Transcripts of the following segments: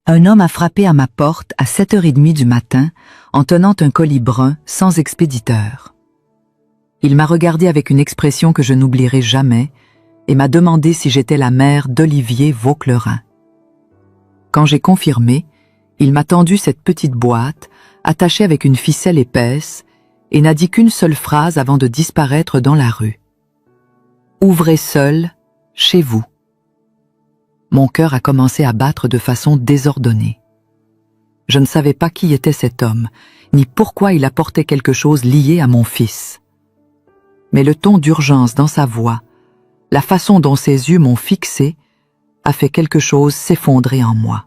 Un homme a frappé à ma porte à 7h30 du matin en tenant un colis brun sans expéditeur. Il m'a regardé avec une expression que je n'oublierai jamais et m'a demandé si j'étais la mère d'Olivier Vauclerin. Quand j'ai confirmé, il m'a tendu cette petite boîte attachée avec une ficelle épaisse et n'a dit qu'une seule phrase avant de disparaître dans la rue. « Ouvrez seul, chez vous ». Mon cœur a commencé à battre de façon désordonnée. Je ne savais pas qui était cet homme, ni pourquoi il apportait quelque chose lié à mon fils. Mais le ton d'urgence dans sa voix, la façon dont ses yeux m'ont fixé, a fait quelque chose s'effondrer en moi.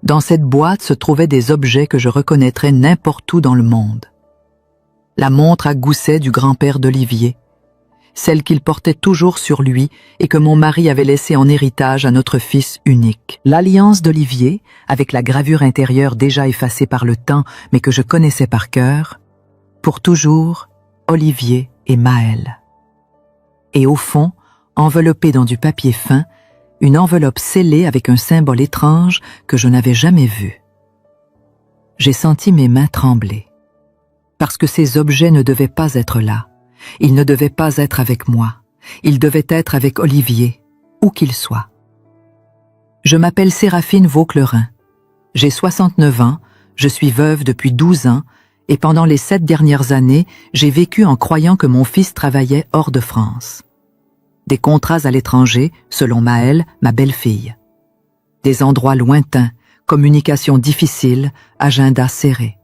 Dans cette boîte se trouvaient des objets que je reconnaîtrais n'importe où dans le monde. La montre à gousset du grand-père d'Olivier, celle qu'il portait toujours sur lui et que mon mari avait laissée en héritage à notre fils unique. L'alliance d'Olivier, avec la gravure intérieure déjà effacée par le temps mais que je connaissais par cœur, pour toujours, Olivier et Maëlle. Et au fond, enveloppée dans du papier fin, une enveloppe scellée avec un symbole étrange que je n'avais jamais vu. J'ai senti mes mains trembler, parce que ces objets ne devaient pas être là. Ils ne devaient pas être avec moi. Ils devaient être avec Olivier, où qu'il soit. Je m'appelle Séraphine Vauclerin. J'ai 69 ans, je suis veuve depuis 12 ans, et pendant les 7 dernières années, j'ai vécu en croyant que mon fils travaillait hors de France. Des contrats à l'étranger, selon Maëlle, ma belle-fille. Des endroits lointains, communications difficiles, agenda serré.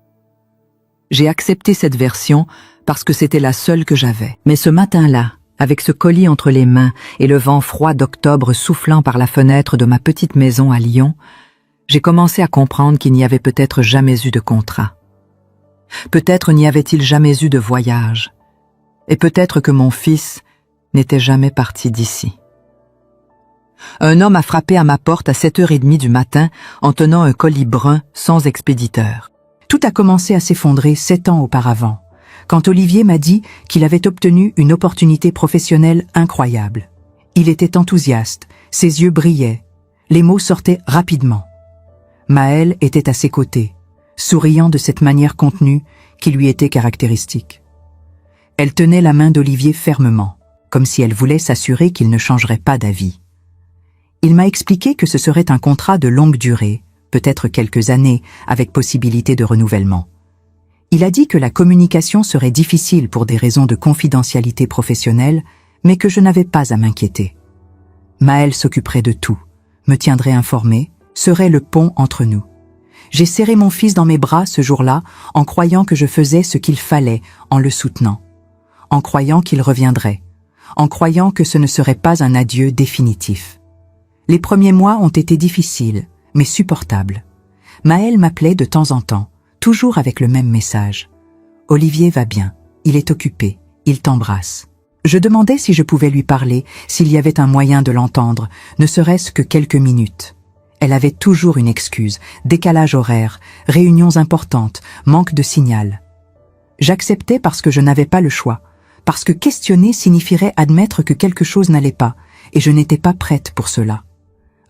J'ai accepté cette version parce que c'était la seule que j'avais. Mais ce matin-là, avec ce colis entre les mains et le vent froid d'octobre soufflant par la fenêtre de ma petite maison à Lyon, j'ai commencé à comprendre qu'il n'y avait peut-être jamais eu de contrat. Peut-être n'y avait-il jamais eu de voyage. Et peut-être que mon fils n'était jamais parti d'ici. Un homme a frappé à ma porte à 7h30 du matin en tenant un colis brun sans expéditeur. Tout a commencé à s'effondrer 7 ans auparavant, quand Olivier m'a dit qu'il avait obtenu une opportunité professionnelle incroyable. Il était enthousiaste, ses yeux brillaient, les mots sortaient rapidement. Maëlle était à ses côtés, souriant de cette manière contenue qui lui était caractéristique. Elle tenait la main d'Olivier fermement, comme si elle voulait s'assurer qu'il ne changerait pas d'avis. Il m'a expliqué que ce serait un contrat de longue durée, peut-être quelques années, avec possibilité de renouvellement. Il a dit que la communication serait difficile pour des raisons de confidentialité professionnelle, mais que je n'avais pas à m'inquiéter. Maëlle s'occuperait de tout, me tiendrait informée, serait le pont entre nous. J'ai serré mon fils dans mes bras ce jour-là en croyant que je faisais ce qu'il fallait en le soutenant, en croyant qu'il reviendrait, en croyant que ce ne serait pas un adieu définitif. Les premiers mois ont été difficiles, mais supportables. Maëlle m'appelait de temps en temps, toujours avec le même message. « Olivier va bien, il est occupé, il t'embrasse. » Je demandais si je pouvais lui parler, s'il y avait un moyen de l'entendre, ne serait-ce que quelques minutes. Elle avait toujours une excuse, décalage horaire, réunions importantes, manque de signal. J'acceptais parce que je n'avais pas le choix, parce que questionner signifierait admettre que quelque chose n'allait pas, et je n'étais pas prête pour cela.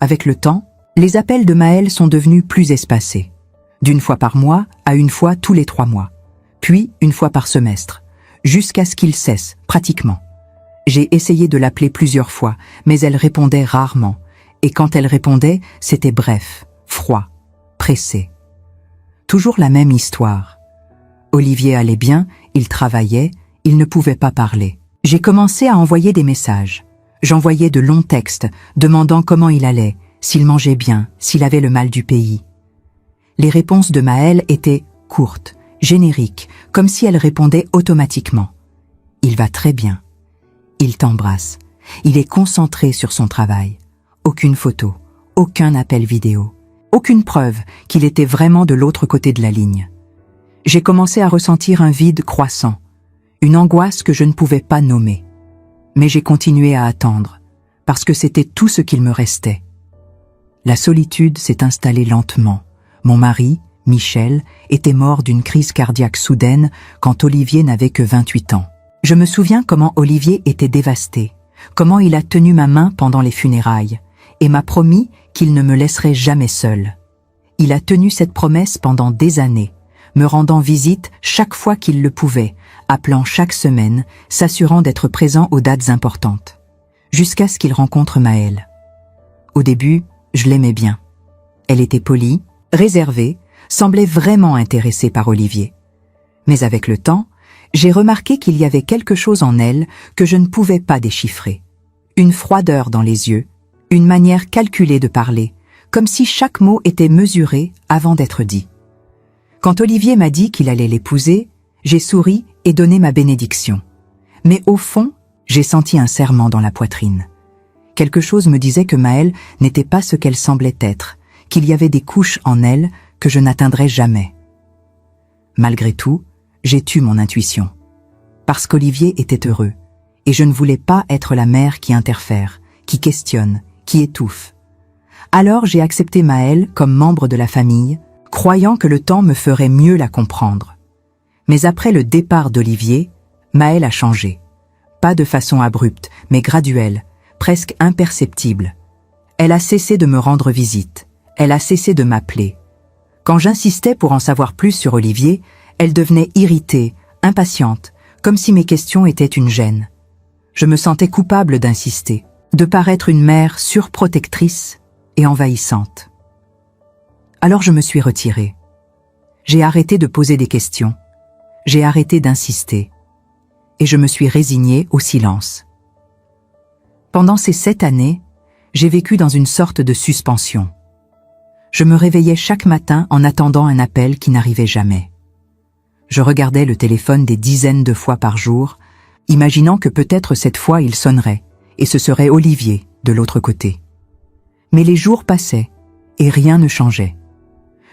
Avec le temps, les appels de Maëlle sont devenus plus espacés. D'une fois par mois à une fois tous les 3 mois, puis une fois par semestre, jusqu'à ce qu'il cesse, pratiquement. J'ai essayé de l'appeler plusieurs fois, mais elle répondait rarement, et quand elle répondait, c'était bref, froid, pressé. Toujours la même histoire. Olivier allait bien, il travaillait, il ne pouvait pas parler. J'ai commencé à envoyer des messages. J'envoyais de longs textes, demandant comment il allait, s'il mangeait bien, s'il avait le mal du pays. Les réponses de Maëlle étaient courtes, génériques, comme si elle répondait automatiquement. Il va très bien. Il t'embrasse. Il est concentré sur son travail. Aucune photo, aucun appel vidéo, aucune preuve qu'il était vraiment de l'autre côté de la ligne. J'ai commencé à ressentir un vide croissant, une angoisse que je ne pouvais pas nommer. Mais j'ai continué à attendre, parce que c'était tout ce qu'il me restait. La solitude s'est installée lentement. Mon mari, Michel, était mort d'une crise cardiaque soudaine quand Olivier n'avait que 28 ans. Je me souviens comment Olivier était dévasté, comment il a tenu ma main pendant les funérailles, et m'a promis qu'il ne me laisserait jamais seule. Il a tenu cette promesse pendant des années, me rendant visite chaque fois qu'il le pouvait, appelant chaque semaine, s'assurant d'être présent aux dates importantes. Jusqu'à ce qu'il rencontre Maëlle. Au début, je l'aimais bien. Elle était polie, réservée, semblait vraiment intéressée par Olivier. Mais avec le temps, j'ai remarqué qu'il y avait quelque chose en elle que je ne pouvais pas déchiffrer. Une froideur dans les yeux, une manière calculée de parler, comme si chaque mot était mesuré avant d'être dit. Quand Olivier m'a dit qu'il allait l'épouser, j'ai souri et donné ma bénédiction. Mais au fond, j'ai senti un serrement dans la poitrine. Quelque chose me disait que Maëlle n'était pas ce qu'elle semblait être, qu'il y avait des couches en elle que je n'atteindrais jamais. Malgré tout, j'ai tu mon intuition. Parce qu'Olivier était heureux, et je ne voulais pas être la mère qui interfère, qui questionne, qui étouffe. Alors j'ai accepté Maëlle comme membre de la famille, croyant que le temps me ferait mieux la comprendre. Mais après le départ d'Olivier, Maëlle a changé. Pas de façon abrupte, mais graduelle, presque imperceptible. Elle a cessé de me rendre visite. Elle a cessé de m'appeler. Quand j'insistais pour en savoir plus sur Olivier, elle devenait irritée, impatiente, comme si mes questions étaient une gêne. Je me sentais coupable d'insister, de paraître une mère surprotectrice et envahissante. Alors je me suis retirée. J'ai arrêté de poser des questions. J'ai arrêté d'insister. Et je me suis résignée au silence. Pendant ces 7 années, j'ai vécu dans une sorte de suspension. Je me réveillais chaque matin en attendant un appel qui n'arrivait jamais. Je regardais le téléphone des dizaines de fois par jour, imaginant que peut-être cette fois il sonnerait, et ce serait Olivier de l'autre côté. Mais les jours passaient, et rien ne changeait.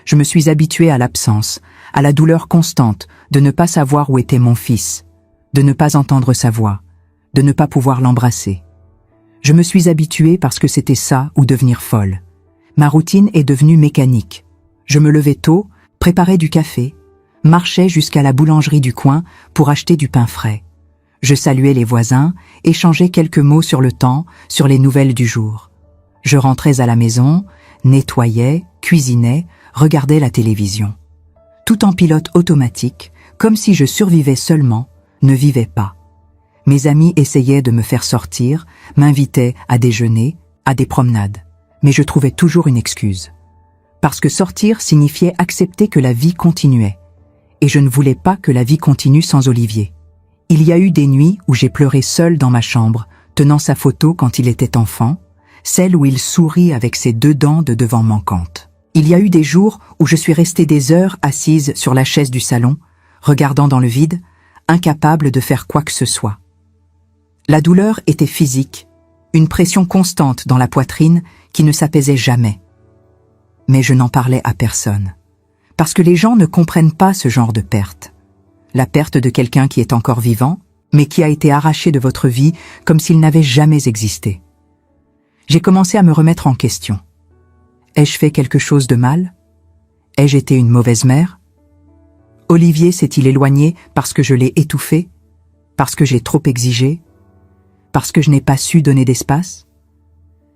Je me suis habituée à l'absence, à la douleur constante de ne pas savoir où était mon fils, de ne pas entendre sa voix, de ne pas pouvoir l'embrasser. Je me suis habituée parce que c'était ça ou devenir folle. Ma routine est devenue mécanique. Je me levais tôt, préparais du café, marchais jusqu'à la boulangerie du coin pour acheter du pain frais. Je saluais les voisins, échangeais quelques mots sur le temps, sur les nouvelles du jour. Je rentrais à la maison, nettoyais, cuisinais, regardais la télévision. Tout en pilote automatique, comme si je survivais seulement, ne vivais pas. Mes amis essayaient de me faire sortir, m'invitaient à déjeuner, à des promenades. Mais je trouvais toujours une excuse. Parce que sortir signifiait accepter que la vie continuait. Et je ne voulais pas que la vie continue sans Olivier. Il y a eu des nuits où j'ai pleuré seule dans ma chambre, tenant sa photo quand il était enfant, celle où il sourit avec ses 2 dents de devant manquantes. Il y a eu des jours où je suis restée des heures assise sur la chaise du salon, regardant dans le vide, incapable de faire quoi que ce soit. La douleur était physique, une pression constante dans la poitrine qui ne s'apaisait jamais. Mais je n'en parlais à personne, parce que les gens ne comprennent pas ce genre de perte. La perte de quelqu'un qui est encore vivant, mais qui a été arraché de votre vie comme s'il n'avait jamais existé. J'ai commencé à me remettre en question. Ai-je fait quelque chose de mal? Ai-je été une mauvaise mère? Olivier s'est-il éloigné parce que je l'ai étouffé? Parce que j'ai trop exigé? Parce que je n'ai pas su donner d'espace?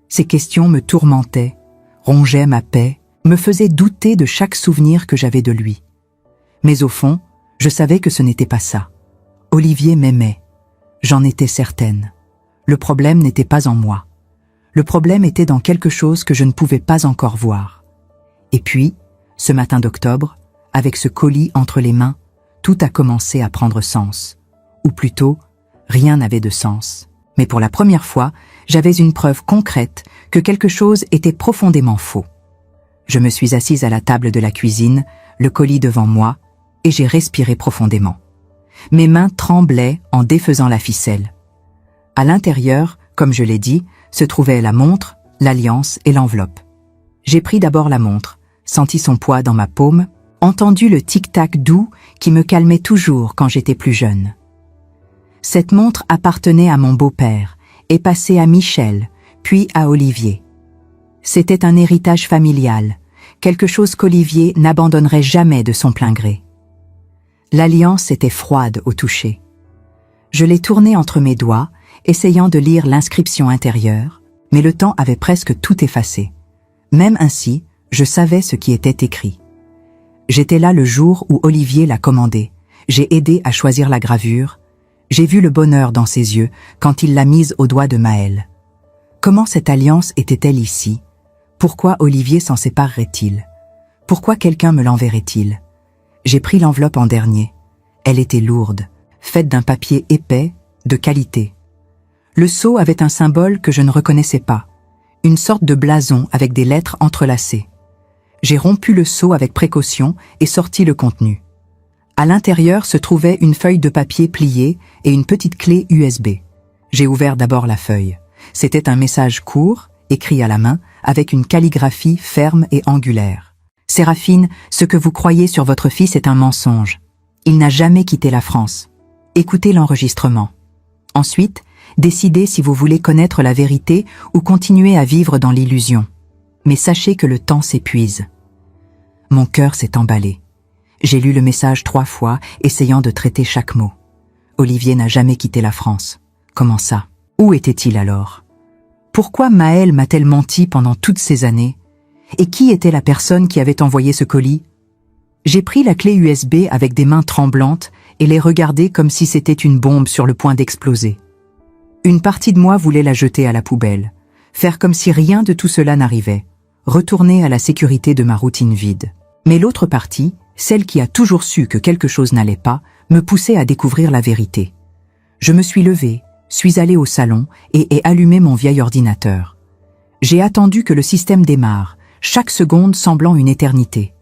Ces questions me tourmentaient, rongeaient ma paix, me faisaient douter de chaque souvenir que j'avais de lui. Mais au fond, je savais que ce n'était pas ça. Olivier m'aimait. J'en étais certaine. Le problème n'était pas en moi. Le problème était dans quelque chose que je ne pouvais pas encore voir. Et puis, ce matin d'octobre, avec ce colis entre les mains, tout a commencé à prendre sens. Ou plutôt, rien n'avait de sens. Mais pour la première fois, j'avais une preuve concrète que quelque chose était profondément faux. Je me suis assise à la table de la cuisine, le colis devant moi, et j'ai respiré profondément. Mes mains tremblaient en défaisant la ficelle. À l'intérieur, comme je l'ai dit, se trouvaient la montre, l'alliance et l'enveloppe. J'ai pris d'abord la montre, senti son poids dans ma paume, entendu le tic-tac doux qui me calmait toujours quand j'étais plus jeune. Cette montre appartenait à mon beau-père et passait à Michel, puis à Olivier. C'était un héritage familial, quelque chose qu'Olivier n'abandonnerait jamais de son plein gré. L'alliance était froide au toucher. Je l'ai tournée entre mes doigts, essayant de lire l'inscription intérieure, mais le temps avait presque tout effacé. Même ainsi, je savais ce qui était écrit. J'étais là le jour où Olivier l'a commandé. J'ai aidé à choisir la gravure. J'ai vu le bonheur dans ses yeux quand il l'a mise au doigt de Maëlle. Comment cette alliance était-elle ici? Pourquoi Olivier s'en séparerait-il? Pourquoi quelqu'un me l'enverrait-il? J'ai pris l'enveloppe en dernier. Elle était lourde, faite d'un papier épais, de qualité. Le sceau avait un symbole que je ne reconnaissais pas, une sorte de blason avec des lettres entrelacées. J'ai rompu le sceau avec précaution et sorti le contenu. À l'intérieur se trouvait une feuille de papier pliée et une petite clé USB. J'ai ouvert d'abord la feuille. C'était un message court, écrit à la main, avec une calligraphie ferme et angulaire. « Séraphine, ce que vous croyez sur votre fils est un mensonge. Il n'a jamais quitté la France. Écoutez l'enregistrement. Ensuite, décidez si vous voulez connaître la vérité ou continuer à vivre dans l'illusion. Mais sachez que le temps s'épuise. » Mon cœur s'est emballé. J'ai lu le message 3 fois, essayant de traiter chaque mot. Olivier n'a jamais quitté la France. Comment ça? Où était-il alors? Pourquoi Maëlle m'a-t-elle menti pendant toutes ces années? Et qui était la personne qui avait envoyé ce colis? J'ai pris la clé USB avec des mains tremblantes et l'ai regardée comme si c'était une bombe sur le point d'exploser. Une partie de moi voulait la jeter à la poubelle, faire comme si rien de tout cela n'arrivait, retourner à la sécurité de ma routine vide. Mais l'autre partie, celle qui a toujours su que quelque chose n'allait pas, me poussait à découvrir la vérité. Je me suis levée, suis allée au salon et ai allumé mon vieil ordinateur. J'ai attendu que le système démarre, chaque seconde semblant une éternité.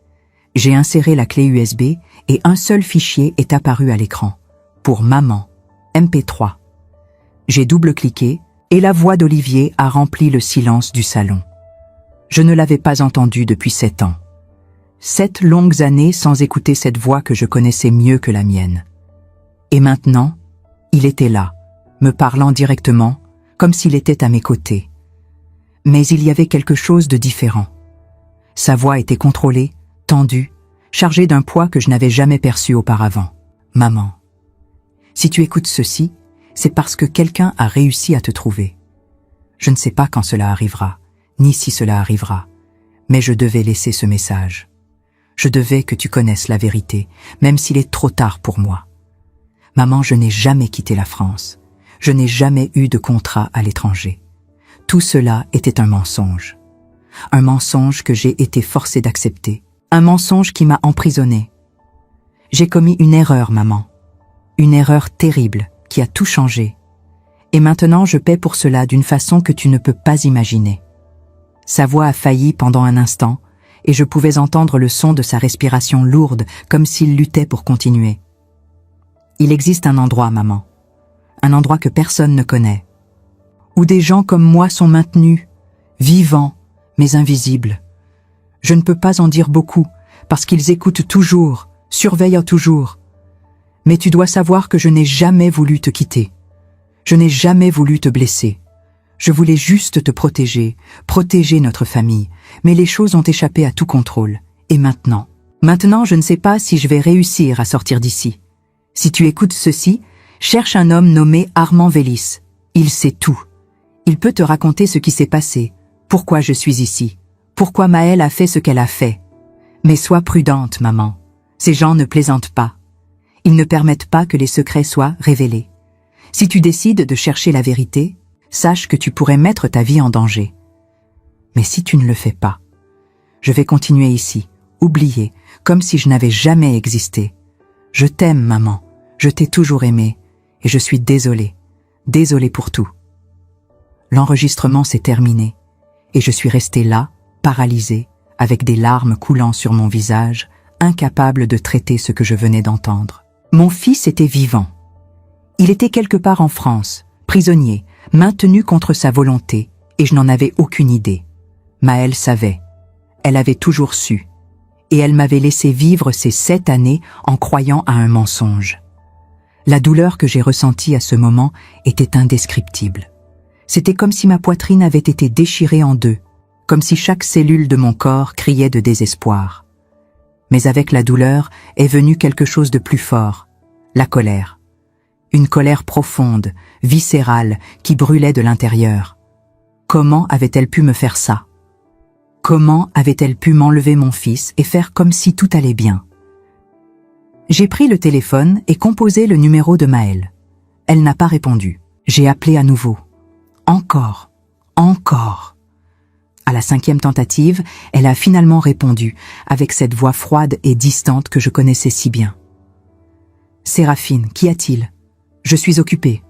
J'ai inséré la clé USB et un seul fichier est apparu à l'écran. Pour maman, MP3. J'ai double-cliqué et la voix d'Olivier a rempli le silence du salon. Je ne l'avais pas entendue depuis 7 ans. 7 longues années sans écouter cette voix que je connaissais mieux que la mienne. Et maintenant, il était là, me parlant directement, comme s'il était à mes côtés. Mais il y avait quelque chose de différent. Sa voix était contrôlée, tendue, chargée d'un poids que je n'avais jamais perçu auparavant. « Maman, si tu écoutes ceci, c'est parce que quelqu'un a réussi à te trouver. Je ne sais pas quand cela arrivera, ni si cela arrivera, mais je devais laisser ce message. Je devais que tu connaisses la vérité, même s'il est trop tard pour moi. Maman, je n'ai jamais quitté la France. Je n'ai jamais eu de contrat à l'étranger. Tout cela était un mensonge. Un mensonge que j'ai été forcée d'accepter. Un mensonge qui m'a emprisonnée. J'ai commis une erreur, maman. Une erreur terrible qui a tout changé. Et maintenant je paie pour cela d'une façon que tu ne peux pas imaginer. » Sa voix a failli pendant un instant, et je pouvais entendre le son de sa respiration lourde, comme s'il luttait pour continuer. « Il existe un endroit, maman. Un endroit que personne ne connaît. Où des gens comme moi sont maintenus, vivants, mais invisibles. Je ne peux pas en dire beaucoup, parce qu'ils écoutent toujours, surveillent toujours. Mais tu dois savoir que je n'ai jamais voulu te quitter. Je n'ai jamais voulu te blesser. Je voulais juste te protéger, protéger notre famille, mais les choses ont échappé à tout contrôle. Et maintenant? Maintenant, je ne sais pas si je vais réussir à sortir d'ici. Si tu écoutes ceci, cherche un homme nommé Armand Vélis. Il sait tout. Il peut te raconter ce qui s'est passé, pourquoi je suis ici, pourquoi Maëlle a fait ce qu'elle a fait. Mais sois prudente, maman. Ces gens ne plaisantent pas. Ils ne permettent pas que les secrets soient révélés. Si tu décides de chercher la vérité, sache que tu pourrais mettre ta vie en danger. Mais si tu ne le fais pas, je vais continuer ici, oubliée, comme si je n'avais jamais existé. Je t'aime, maman, je t'ai toujours aimée, et je suis désolée, désolée pour tout. L'enregistrement s'est terminé, et je suis restée là, paralysée, avec des larmes coulant sur mon visage, incapable de traiter ce que je venais d'entendre. Mon fils était vivant. Il était quelque part en France, prisonnier, maintenu contre sa volonté, et je n'en avais aucune idée. Maëlle savait. Elle avait toujours su. Et elle m'avait laissé vivre ces 7 années en croyant à un mensonge. La douleur que j'ai ressentie à ce moment était indescriptible. C'était comme si ma poitrine avait été déchirée en 2, comme si chaque cellule de mon corps criait de désespoir. Mais avec la douleur est venu quelque chose de plus fort, la colère. Une colère profonde, viscérale, qui brûlait de l'intérieur. Comment avait-elle pu me faire ça? Comment avait-elle pu m'enlever mon fils et faire comme si tout allait bien? J'ai pris le téléphone et composé le numéro de Maëlle. Elle n'a pas répondu. J'ai appelé à nouveau. Encore. À la 5e tentative, elle a finalement répondu, avec cette voix froide et distante que je connaissais si bien. « Séraphine, qu'y a-t-il? Je suis occupée. »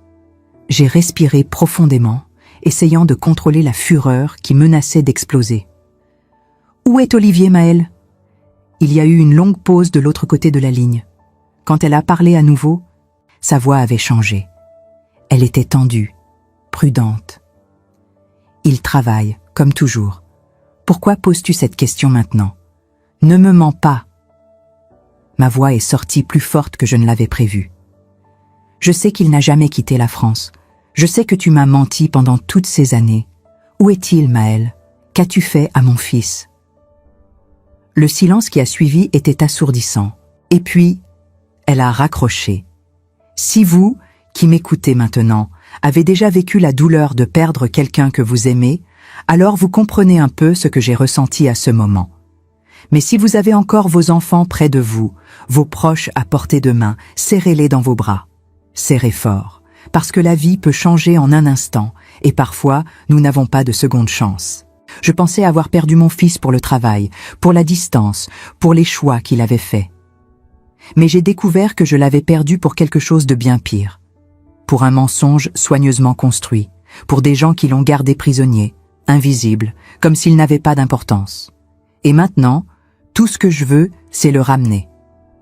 J'ai respiré profondément, essayant de contrôler la fureur qui menaçait d'exploser. « Où est Olivier, Maëlle ?» Il y a eu une longue pause de l'autre côté de la ligne. Quand elle a parlé à nouveau, sa voix avait changé. Elle était tendue, prudente. « Il travaille, comme toujours. Pourquoi poses-tu cette question maintenant? Ne me mens pas. » Ma voix est sortie plus forte que je ne l'avais prévu. « Je sais qu'il n'a jamais quitté la France. Je sais que tu m'as menti pendant toutes ces années. Où est-il, Maëlle? Qu'as-tu fait à mon fils? » Le silence qui a suivi était assourdissant. Et puis, elle a raccroché. Si vous, qui m'écoutez maintenant, avez déjà vécu la douleur de perdre quelqu'un que vous aimez, alors vous comprenez un peu ce que j'ai ressenti à ce moment. Mais si vous avez encore vos enfants près de vous, vos proches à portée de main, serrez-les dans vos bras. Serrez fort, parce que la vie peut changer en un instant, et parfois, nous n'avons pas de seconde chance. Je pensais avoir perdu mon fils pour le travail, pour la distance, pour les choix qu'il avait faits. Mais j'ai découvert que je l'avais perdu pour quelque chose de bien pire. Pour un mensonge soigneusement construit, pour des gens qui l'ont gardé prisonnier, invisible, comme s'il n'avait pas d'importance. Et maintenant, tout ce que je veux, c'est le ramener.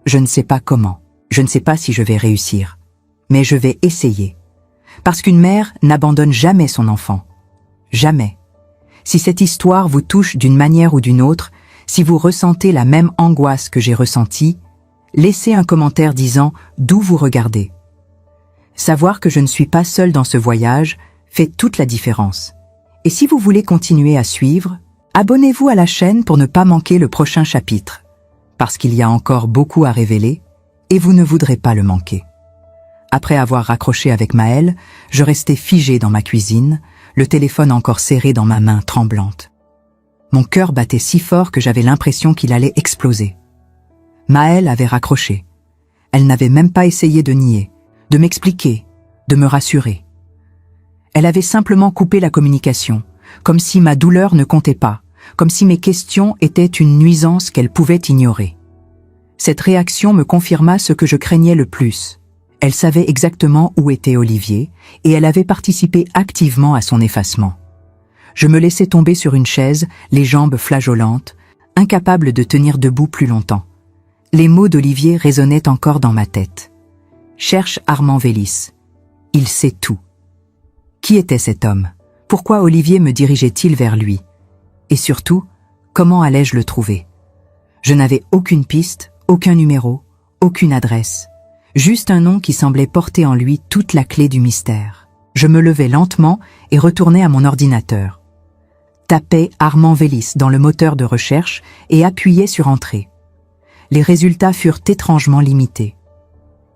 Je ne sais pas comment, je ne sais pas si je vais réussir, mais je vais essayer. Parce qu'une mère n'abandonne jamais son enfant. Jamais. Si cette histoire vous touche d'une manière ou d'une autre, si vous ressentez la même angoisse que j'ai ressentie, laissez un commentaire disant d'où vous regardez. Savoir que je ne suis pas seule dans ce voyage fait toute la différence. Et si vous voulez continuer à suivre, abonnez-vous à la chaîne pour ne pas manquer le prochain chapitre, parce qu'il y a encore beaucoup à révéler et vous ne voudrez pas le manquer. Après avoir raccroché avec Maëlle, je restais figée dans ma cuisine, le téléphone encore serré dans ma main tremblante. Mon cœur battait si fort que j'avais l'impression qu'il allait exploser. Maëlle avait raccroché. Elle n'avait même pas essayé de nier, de m'expliquer, de me rassurer. Elle avait simplement coupé la communication, comme si ma douleur ne comptait pas, comme si mes questions étaient une nuisance qu'elle pouvait ignorer. Cette réaction me confirma ce que je craignais le plus. Elle savait exactement où était Olivier et elle avait participé activement à son effacement. Je me laissais tomber sur une chaise, les jambes flageolantes, incapable de tenir debout plus longtemps. Les mots d'Olivier résonnaient encore dans ma tête. « Cherche Armand Vélis. Il sait tout. » Qui était cet homme? Pourquoi Olivier me dirigeait-il vers lui? Et surtout, comment allais-je le trouver? Je n'avais aucune piste, aucun numéro, aucune adresse. Juste un nom qui semblait porter en lui toute la clé du mystère. Je me levai lentement et retournai à mon ordinateur. Tapais Armand Vélis dans le moteur de recherche et appuyais sur Entrée. Les résultats furent étrangement limités.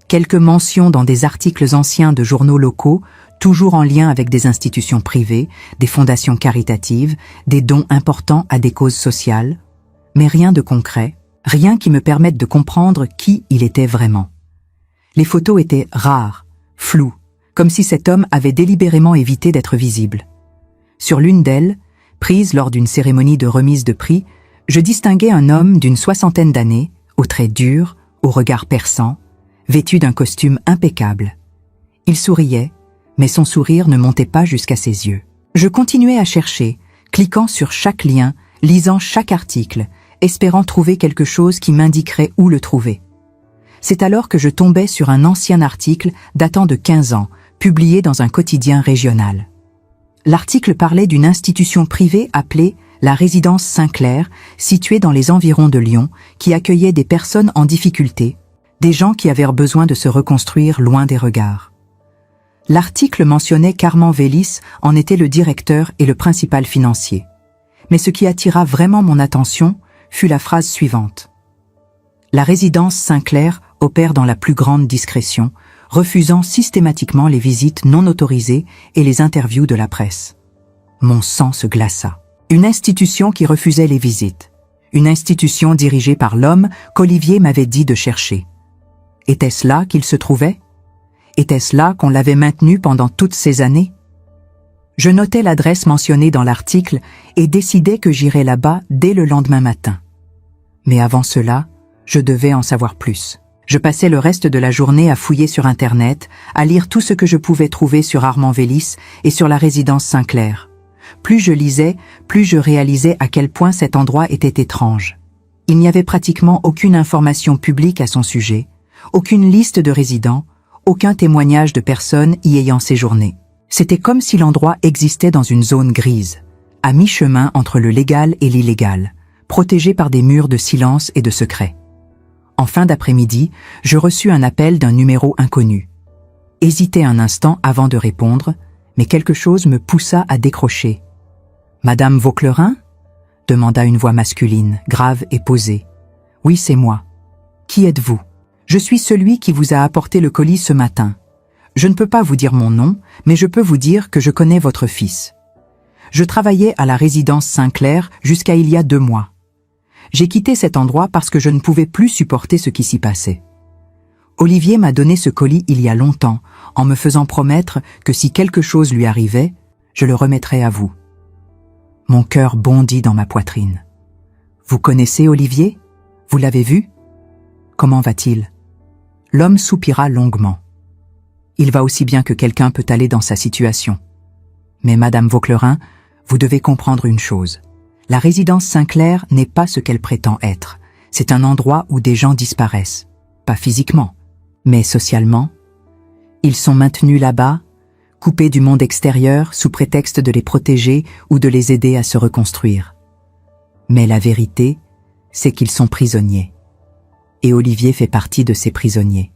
Quelques mentions dans des articles anciens de journaux locaux, toujours en lien avec des institutions privées, des fondations caritatives, des dons importants à des causes sociales, mais rien de concret, rien qui me permette de comprendre qui il était vraiment. Les photos étaient rares, floues, comme si cet homme avait délibérément évité d'être visible. Sur l'une d'elles, prise lors d'une cérémonie de remise de prix, je distinguais un homme d'une 60aine d'années, aux traits durs, au regard perçant, vêtu d'un costume impeccable. Il souriait, mais son sourire ne montait pas jusqu'à ses yeux. Je continuais à chercher, cliquant sur chaque lien, lisant chaque article, espérant trouver quelque chose qui m'indiquerait où le trouver. C'est alors que je tombais sur un ancien article datant de 15 ans, publié dans un quotidien régional. L'article parlait d'une institution privée appelée la résidence Saint-Clair, située dans les environs de Lyon, qui accueillait des personnes en difficulté, des gens qui avaient besoin de se reconstruire loin des regards. L'article mentionnait qu'Armand Vélis en était le directeur et le principal financier. Mais ce qui attira vraiment mon attention fut la phrase suivante. La résidence Saint-Clair opère dans la plus grande discrétion, refusant systématiquement les visites non autorisées et les interviews de la presse. Mon sang se glaça. Une institution qui refusait les visites. Une institution dirigée par l'homme qu'Olivier m'avait dit de chercher. Était-ce là qu'il se trouvait? Était-ce là qu'on l'avait maintenu pendant toutes ces années? Je notais l'adresse mentionnée dans l'article et décidai que j'irais là-bas dès le lendemain matin. Mais avant cela, je devais en savoir plus. Je passais le reste de la journée à fouiller sur Internet, à lire tout ce que je pouvais trouver sur Armand Vélis et sur la résidence Sinclair. Plus je lisais, plus je réalisais à quel point cet endroit était étrange. Il n'y avait pratiquement aucune information publique à son sujet, aucune liste de résidents, aucun témoignage de personnes y ayant séjourné. C'était comme si l'endroit existait dans une zone grise, à mi-chemin entre le légal et l'illégal, protégé par des murs de silence et de secret. En fin d'après-midi, je reçus un appel d'un numéro inconnu. Hésitai un instant avant de répondre, mais quelque chose me poussa à décrocher. « Madame Vauclerin ?» demanda une voix masculine, grave et posée. « Oui, c'est moi. Qui êtes-vous ? Je suis celui qui vous a apporté le colis ce matin. Je ne peux pas vous dire mon nom, mais je peux vous dire que je connais votre fils. Je travaillais à la résidence Sinclair jusqu'à il y a 2 mois. J'ai quitté cet endroit parce que je ne pouvais plus supporter ce qui s'y passait. Olivier m'a donné ce colis il y a longtemps, en me faisant promettre que si quelque chose lui arrivait, je le remettrais à vous. Mon cœur bondit dans ma poitrine. Vous connaissez Olivier? Vous l'avez vu? Comment va-t-il? L'homme soupira longuement. Il va aussi bien que quelqu'un peut aller dans sa situation. Mais Madame Vauclerin, vous devez comprendre une chose. La résidence Sinclair n'est pas ce qu'elle prétend être. C'est un endroit où des gens disparaissent. Pas physiquement, mais socialement. Ils sont maintenus là-bas, coupés du monde extérieur sous prétexte de les protéger ou de les aider à se reconstruire. Mais la vérité, c'est qu'ils sont prisonniers. Et Olivier fait partie de ces prisonniers.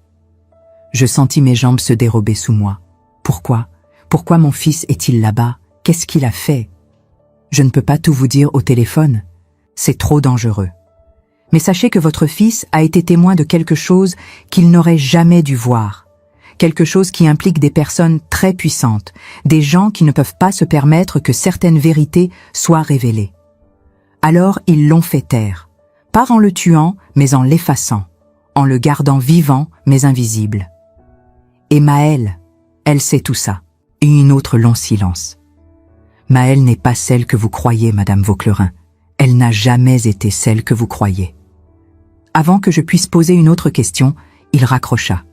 Je sentis mes jambes se dérober sous moi. Pourquoi? Pourquoi mon fils est-il là-bas? Qu'est-ce qu'il a fait? Je ne peux pas tout vous dire au téléphone. C'est trop dangereux. Mais sachez que votre fils a été témoin de quelque chose qu'il n'aurait jamais dû voir. Quelque chose qui implique des personnes très puissantes, des gens qui ne peuvent pas se permettre que certaines vérités soient révélées. Alors ils l'ont fait taire, pas en le tuant, mais en l'effaçant, en le gardant vivant, mais invisible. Et Maëlle, elle sait tout ça. Et une autre long silence. Maëlle n'est pas celle que vous croyez, Madame Vauclerin. Elle n'a jamais été celle que vous croyez. Avant que je puisse poser une autre question, il raccrocha.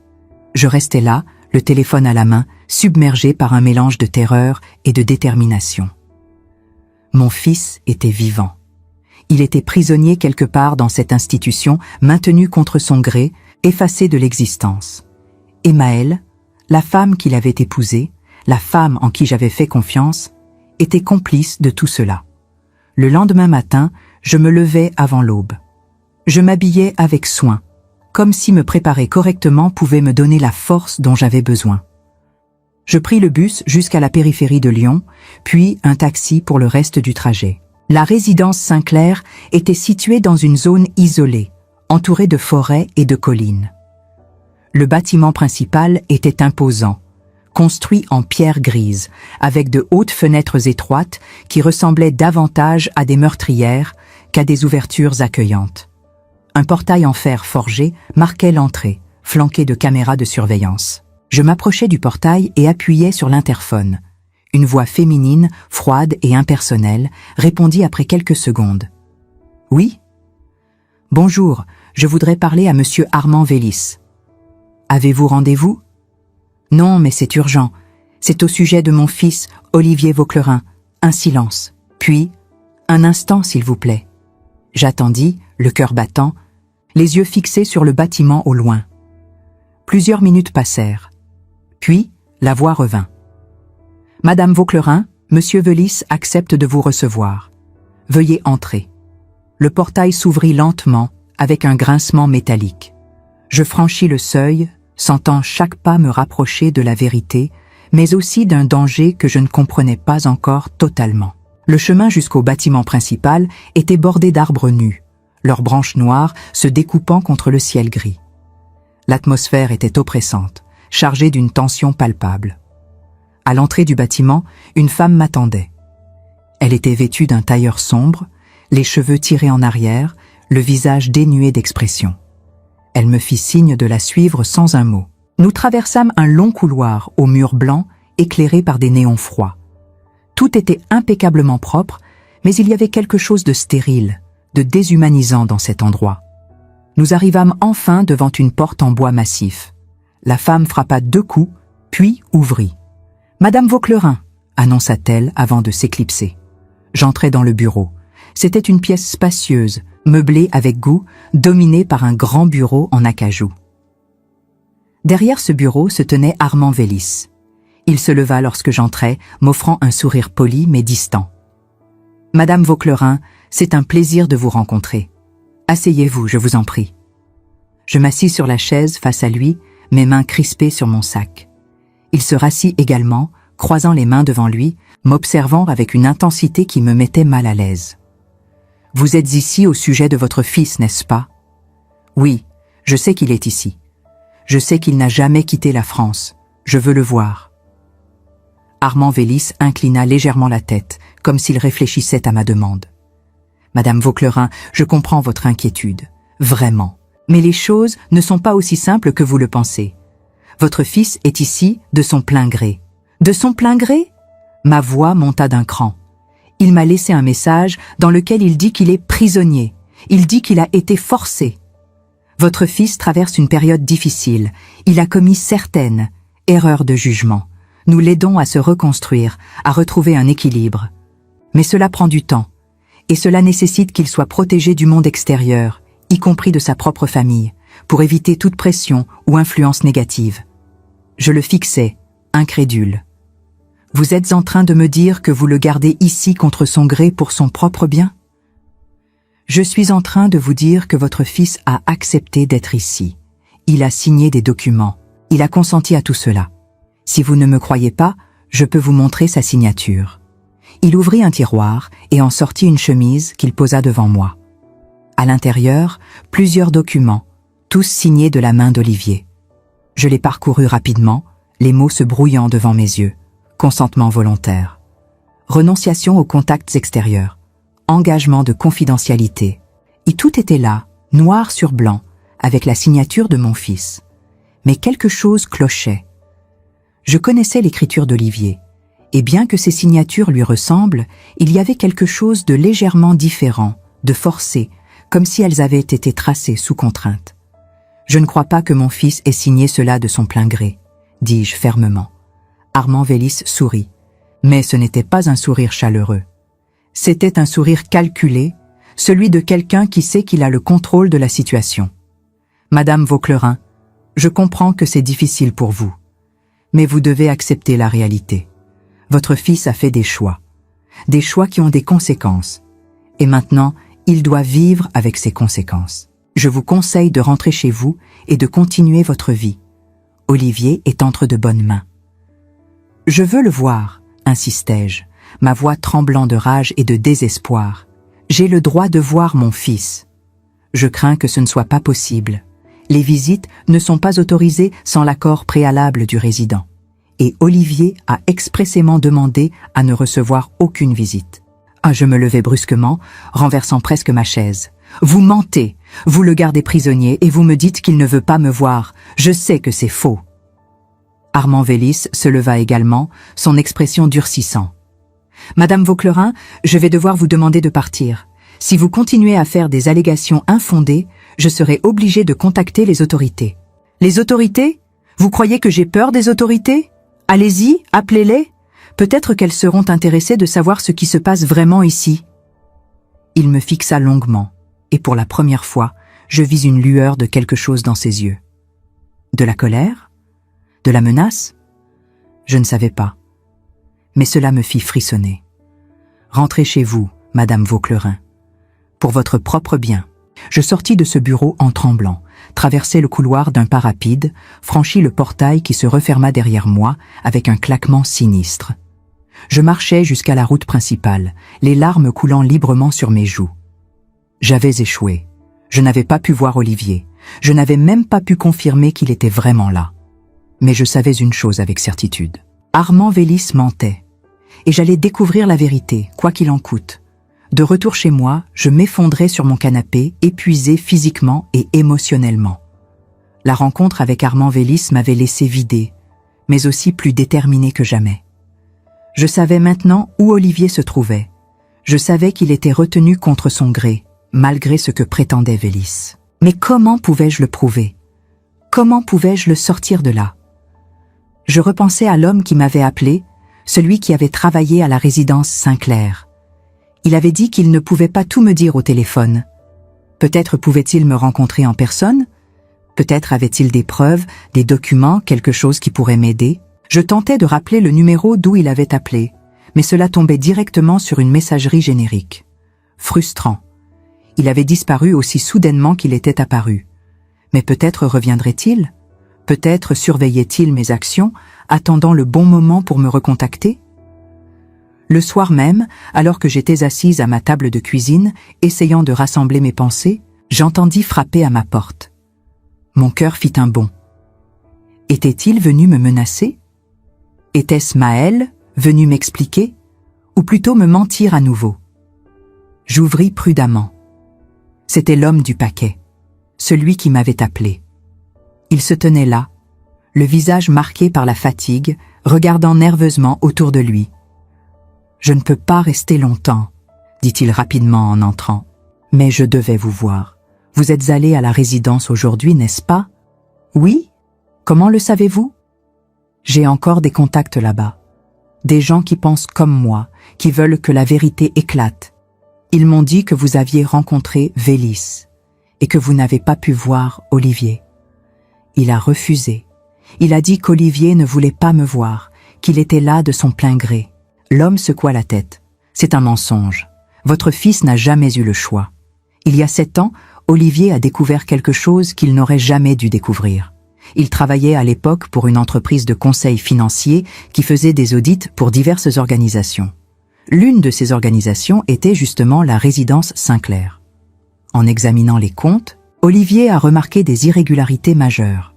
Je restais là, le téléphone à la main, submergé par un mélange de terreur et de détermination. Mon fils était vivant. Il était prisonnier quelque part dans cette institution, maintenu contre son gré, effacé de l'existence. Et Maëlle, la femme qu'il avait épousée, la femme en qui j'avais fait confiance, était complice de tout cela. Le lendemain matin, je me levais avant l'aube. Je m'habillais avec soin, comme si me préparer correctement pouvait me donner la force dont j'avais besoin. Je pris le bus jusqu'à la périphérie de Lyon, puis un taxi pour le reste du trajet. La résidence Sinclair était située dans une zone isolée, entourée de forêts et de collines. Le bâtiment principal était imposant, construit en pierre grise, avec de hautes fenêtres étroites qui ressemblaient davantage à des meurtrières qu'à des ouvertures accueillantes. Un portail en fer forgé marquait l'entrée, flanqué de caméras de surveillance. Je m'approchai du portail et appuyai sur l'interphone. Une voix féminine, froide et impersonnelle, répondit après quelques secondes. « Oui ? Bonjour, je voudrais parler à monsieur Armand Vélis. Avez-vous rendez-vous ? Non, mais c'est urgent. C'est au sujet de mon fils, Olivier Vauclerin. Un silence. Puis, un instant, s'il vous plaît. J'attendis, le cœur battant, les yeux fixés sur le bâtiment au loin. Plusieurs minutes passèrent. Puis, la voix revint. Madame Vauclerin, monsieur Vélis accepte de vous recevoir. Veuillez entrer. Le portail s'ouvrit lentement, avec un grincement métallique. Je franchis le seuil, sentant chaque pas me rapprocher de la vérité, mais aussi d'un danger que je ne comprenais pas encore totalement. Le chemin jusqu'au bâtiment principal était bordé d'arbres nus, leurs branches noires se découpant contre le ciel gris. L'atmosphère était oppressante, chargée d'une tension palpable. À l'entrée du bâtiment, une femme m'attendait. Elle était vêtue d'un tailleur sombre, les cheveux tirés en arrière, le visage dénué d'expression. Elle me fit signe de la suivre sans un mot. Nous traversâmes un long couloir aux murs blancs, éclairé par des néons froids. Tout était impeccablement propre, mais il y avait quelque chose de stérile, de déshumanisant dans cet endroit. Nous arrivâmes enfin devant une porte en bois massif. La femme frappa 2 coups, puis ouvrit. « Madame Vauclerain !» annonça-t-elle avant de s'éclipser. J'entrai dans le bureau. C'était une pièce spacieuse, meublée avec goût, dominée par un grand bureau en acajou. Derrière ce bureau se tenait Armand Vélis. Il se leva lorsque j'entrai, m'offrant un sourire poli mais distant. « Madame Vauclerain, c'est un plaisir de vous rencontrer. Asseyez-vous, je vous en prie. » Je m'assis sur la chaise face à lui, mes mains crispées sur mon sac. Il se rassit également, croisant les mains devant lui, m'observant avec une intensité qui me mettait mal à l'aise. « Vous êtes ici au sujet de votre fils, n'est-ce pas ? » « Oui, je sais qu'il est ici. Je sais qu'il n'a jamais quitté la France. Je veux le voir. » Armand Vélis inclina légèrement la tête, comme s'il réfléchissait à ma demande. « Madame Vauclerain, je comprends votre inquiétude. Vraiment. Mais les choses ne sont pas aussi simples que vous le pensez. Votre fils est ici de son plein gré. » « De son plein gré ?» Ma voix monta d'un cran. Il m'a laissé un message dans lequel il dit qu'il est prisonnier. Il dit qu'il a été forcé. Votre fils traverse une période difficile. Il a commis certaines erreurs de jugement. Nous l'aidons à se reconstruire, à retrouver un équilibre. Mais cela prend du temps. Et cela nécessite qu'il soit protégé du monde extérieur, y compris de sa propre famille, pour éviter toute pression ou influence négative. Je le fixais, incrédule. « Vous êtes en train de me dire que vous le gardez ici contre son gré pour son propre bien ? » « Je suis en train de vous dire que votre fils a accepté d'être ici. Il a signé des documents. Il a consenti à tout cela. Si vous ne me croyez pas, je peux vous montrer sa signature. » Il ouvrit un tiroir et en sortit une chemise qu'il posa devant moi. À l'intérieur, plusieurs documents, tous signés de la main d'Olivier. Je les parcourus rapidement, les mots se brouillant devant mes yeux. Consentement volontaire. Renonciation aux contacts extérieurs. Engagement de confidentialité. Et tout était là, noir sur blanc, avec la signature de mon fils. Mais quelque chose clochait. Je connaissais l'écriture d'Olivier, et bien que ses signatures lui ressemblent, il y avait quelque chose de légèrement différent, de forcé, comme si elles avaient été tracées sous contrainte. « Je ne crois pas que mon fils ait signé cela de son plein gré, » dis-je fermement. Armand Vélis sourit, mais ce n'était pas un sourire chaleureux. C'était un sourire calculé, celui de quelqu'un qui sait qu'il a le contrôle de la situation. « Madame Vauclerain, je comprends que c'est difficile pour vous, mais vous devez accepter la réalité. Votre fils a fait des choix qui ont des conséquences, et maintenant, il doit vivre avec ces conséquences. Je vous conseille de rentrer chez vous et de continuer votre vie. Olivier est entre de bonnes mains. »« Je veux le voir, » insistai-je, ma voix tremblant de rage et de désespoir. « J'ai le droit de voir mon fils. Je crains que ce ne soit pas possible. Les visites ne sont pas autorisées sans l'accord préalable du résident. Et Olivier a expressément demandé à ne recevoir aucune visite. » Ah, je me levai brusquement, renversant presque ma chaise. « Vous mentez, vous le gardez prisonnier et vous me dites qu'il ne veut pas me voir. Je sais que c'est faux. » Armand Vélis se leva également, son expression durcissant. « Madame Vauclerain, je vais devoir vous demander de partir. Si vous continuez à faire des allégations infondées, je serai obligé de contacter les autorités. »« Les autorités ? Vous croyez que j'ai peur des autorités ? Allez-y, appelez-les. Peut-être qu'elles seront intéressées de savoir ce qui se passe vraiment ici. » Il me fixa longuement, et pour la première fois, je vis une lueur de quelque chose dans ses yeux. De la colère ? De la menace ? Je ne savais pas. Mais cela me fit frissonner. « Rentrez chez vous, Madame Vauclerain. Pour votre propre bien. » Je sortis de ce bureau en tremblant, traversai le couloir d'un pas rapide, franchis le portail qui se referma derrière moi avec un claquement sinistre. Je marchais jusqu'à la route principale, les larmes coulant librement sur mes joues. J'avais échoué. Je n'avais pas pu voir Olivier. Je n'avais même pas pu confirmer qu'il était vraiment là. Mais je savais une chose avec certitude. Armand Vélis mentait. et j'allais découvrir la vérité, quoi qu'il en coûte. De retour chez moi, je m'effondrais sur mon canapé, épuisé physiquement et émotionnellement. La rencontre avec Armand Vélis m'avait laissé vidé, mais aussi plus déterminé que jamais. Je savais maintenant où Olivier se trouvait. Je savais qu'il était retenu contre son gré, malgré ce que prétendait Vélis. Mais comment pouvais-je le prouver? Comment pouvais-je le sortir de là? Je repensais à l'homme qui m'avait appelé, celui qui avait travaillé à la résidence Saint-Clair. Il avait dit qu'il ne pouvait pas tout me dire au téléphone. Peut-être pouvait-il me rencontrer en personne? Peut-être avait-il des preuves, des documents, quelque chose qui pourrait m'aider? Je tentais de rappeler le numéro d'où il avait appelé, mais cela tombait directement sur une messagerie générique. Frustrant. Il avait disparu aussi soudainement qu'il était apparu. Mais peut-être reviendrait-il? Peut-être surveillait-il mes actions, attendant le bon moment pour me recontacter? Le soir même, alors que j'étais assise à ma table de cuisine, essayant de rassembler mes pensées, j'entendis frapper à ma porte. Mon cœur fit un bond. Était-il venu me menacer? Était-ce Maël, venu m'expliquer, ou plutôt me mentir à nouveau? J'ouvris prudemment. C'était l'homme du paquet, celui qui m'avait appelé. Il se tenait là, le visage marqué par la fatigue, regardant nerveusement autour de lui. « Je ne peux pas rester longtemps », dit-il rapidement en entrant. « Mais je devais vous voir. Vous êtes allé à la résidence aujourd'hui, n'est-ce pas? »« Oui. Comment le savez-vous? » J'ai encore des contacts là-bas. Des gens qui pensent comme moi, qui veulent que la vérité éclate. Ils m'ont dit que vous aviez rencontré Vélis et que vous n'avez pas pu voir Olivier. Il a refusé. Il a dit qu'Olivier ne voulait pas me voir, qu'il était là de son plein gré. L'homme secoua la tête. C'est un mensonge. Votre fils n'a jamais eu le choix. Il y a 7 ans, Olivier a découvert quelque chose qu'il n'aurait jamais dû découvrir. Il travaillait à l'époque pour une entreprise de conseil financier qui faisait des audits pour diverses organisations. L'une de ces organisations était justement la résidence Saint-Clair. En examinant les comptes, Olivier a remarqué des irrégularités majeures.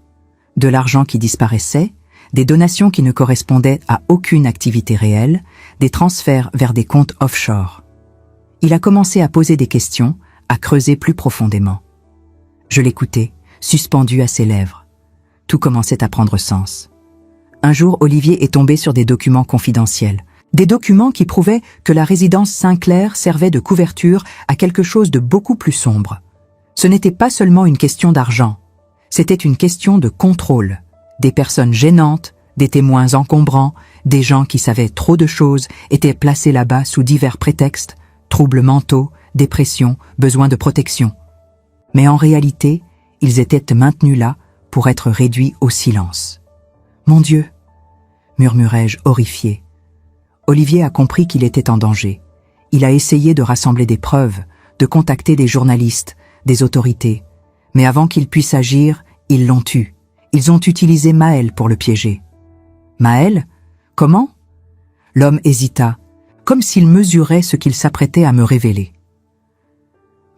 De l'argent qui disparaissait, des donations qui ne correspondaient à aucune activité réelle, des transferts vers des comptes offshore. Il a commencé à poser des questions, à creuser plus profondément. Je l'écoutais, suspendu à ses lèvres. Tout commençait à prendre sens. Un jour, Olivier est tombé sur des documents confidentiels. Des documents qui prouvaient que la résidence Saint-Clair servait de couverture à quelque chose de beaucoup plus sombre. Ce n'était pas seulement une question d'argent. C'était une question de contrôle. Des personnes gênantes, des témoins encombrants, des gens qui savaient trop de choses étaient placés là-bas sous divers prétextes, troubles mentaux, dépression, besoin de protection. Mais en réalité, ils étaient maintenus là pour être réduits au silence. « Mon Dieu !» murmurai-je horrifié. Olivier a compris qu'il était en danger. Il a essayé de rassembler des preuves, de contacter des journalistes, des autorités. Mais avant qu'il puisse agir, ils l'ont tué. Ils ont utilisé Maël pour le piéger. Maël? Comment? L'homme hésita, comme s'il mesurait ce qu'il s'apprêtait à me révéler.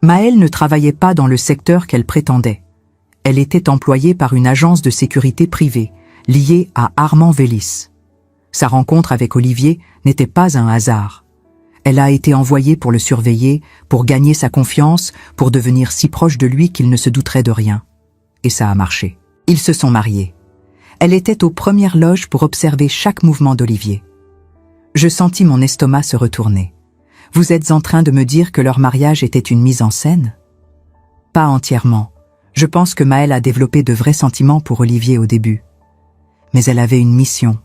Maël ne travaillait pas dans le secteur qu'elle prétendait. Elle était employée par une agence de sécurité privée, liée à Armand Vélis. Sa rencontre avec Olivier n'était pas un hasard. Elle a été envoyée pour le surveiller, pour gagner sa confiance, pour devenir si proche de lui qu'il ne se douterait de rien. Et ça a marché. Ils se sont mariés. Elle était aux premières loges pour observer chaque mouvement d'Olivier. Je sentis mon estomac se retourner. Vous êtes en train de me dire que leur mariage était une mise en scène? Pas entièrement. Je pense que Maël a développé de vrais sentiments pour Olivier au début. Mais elle avait une mission.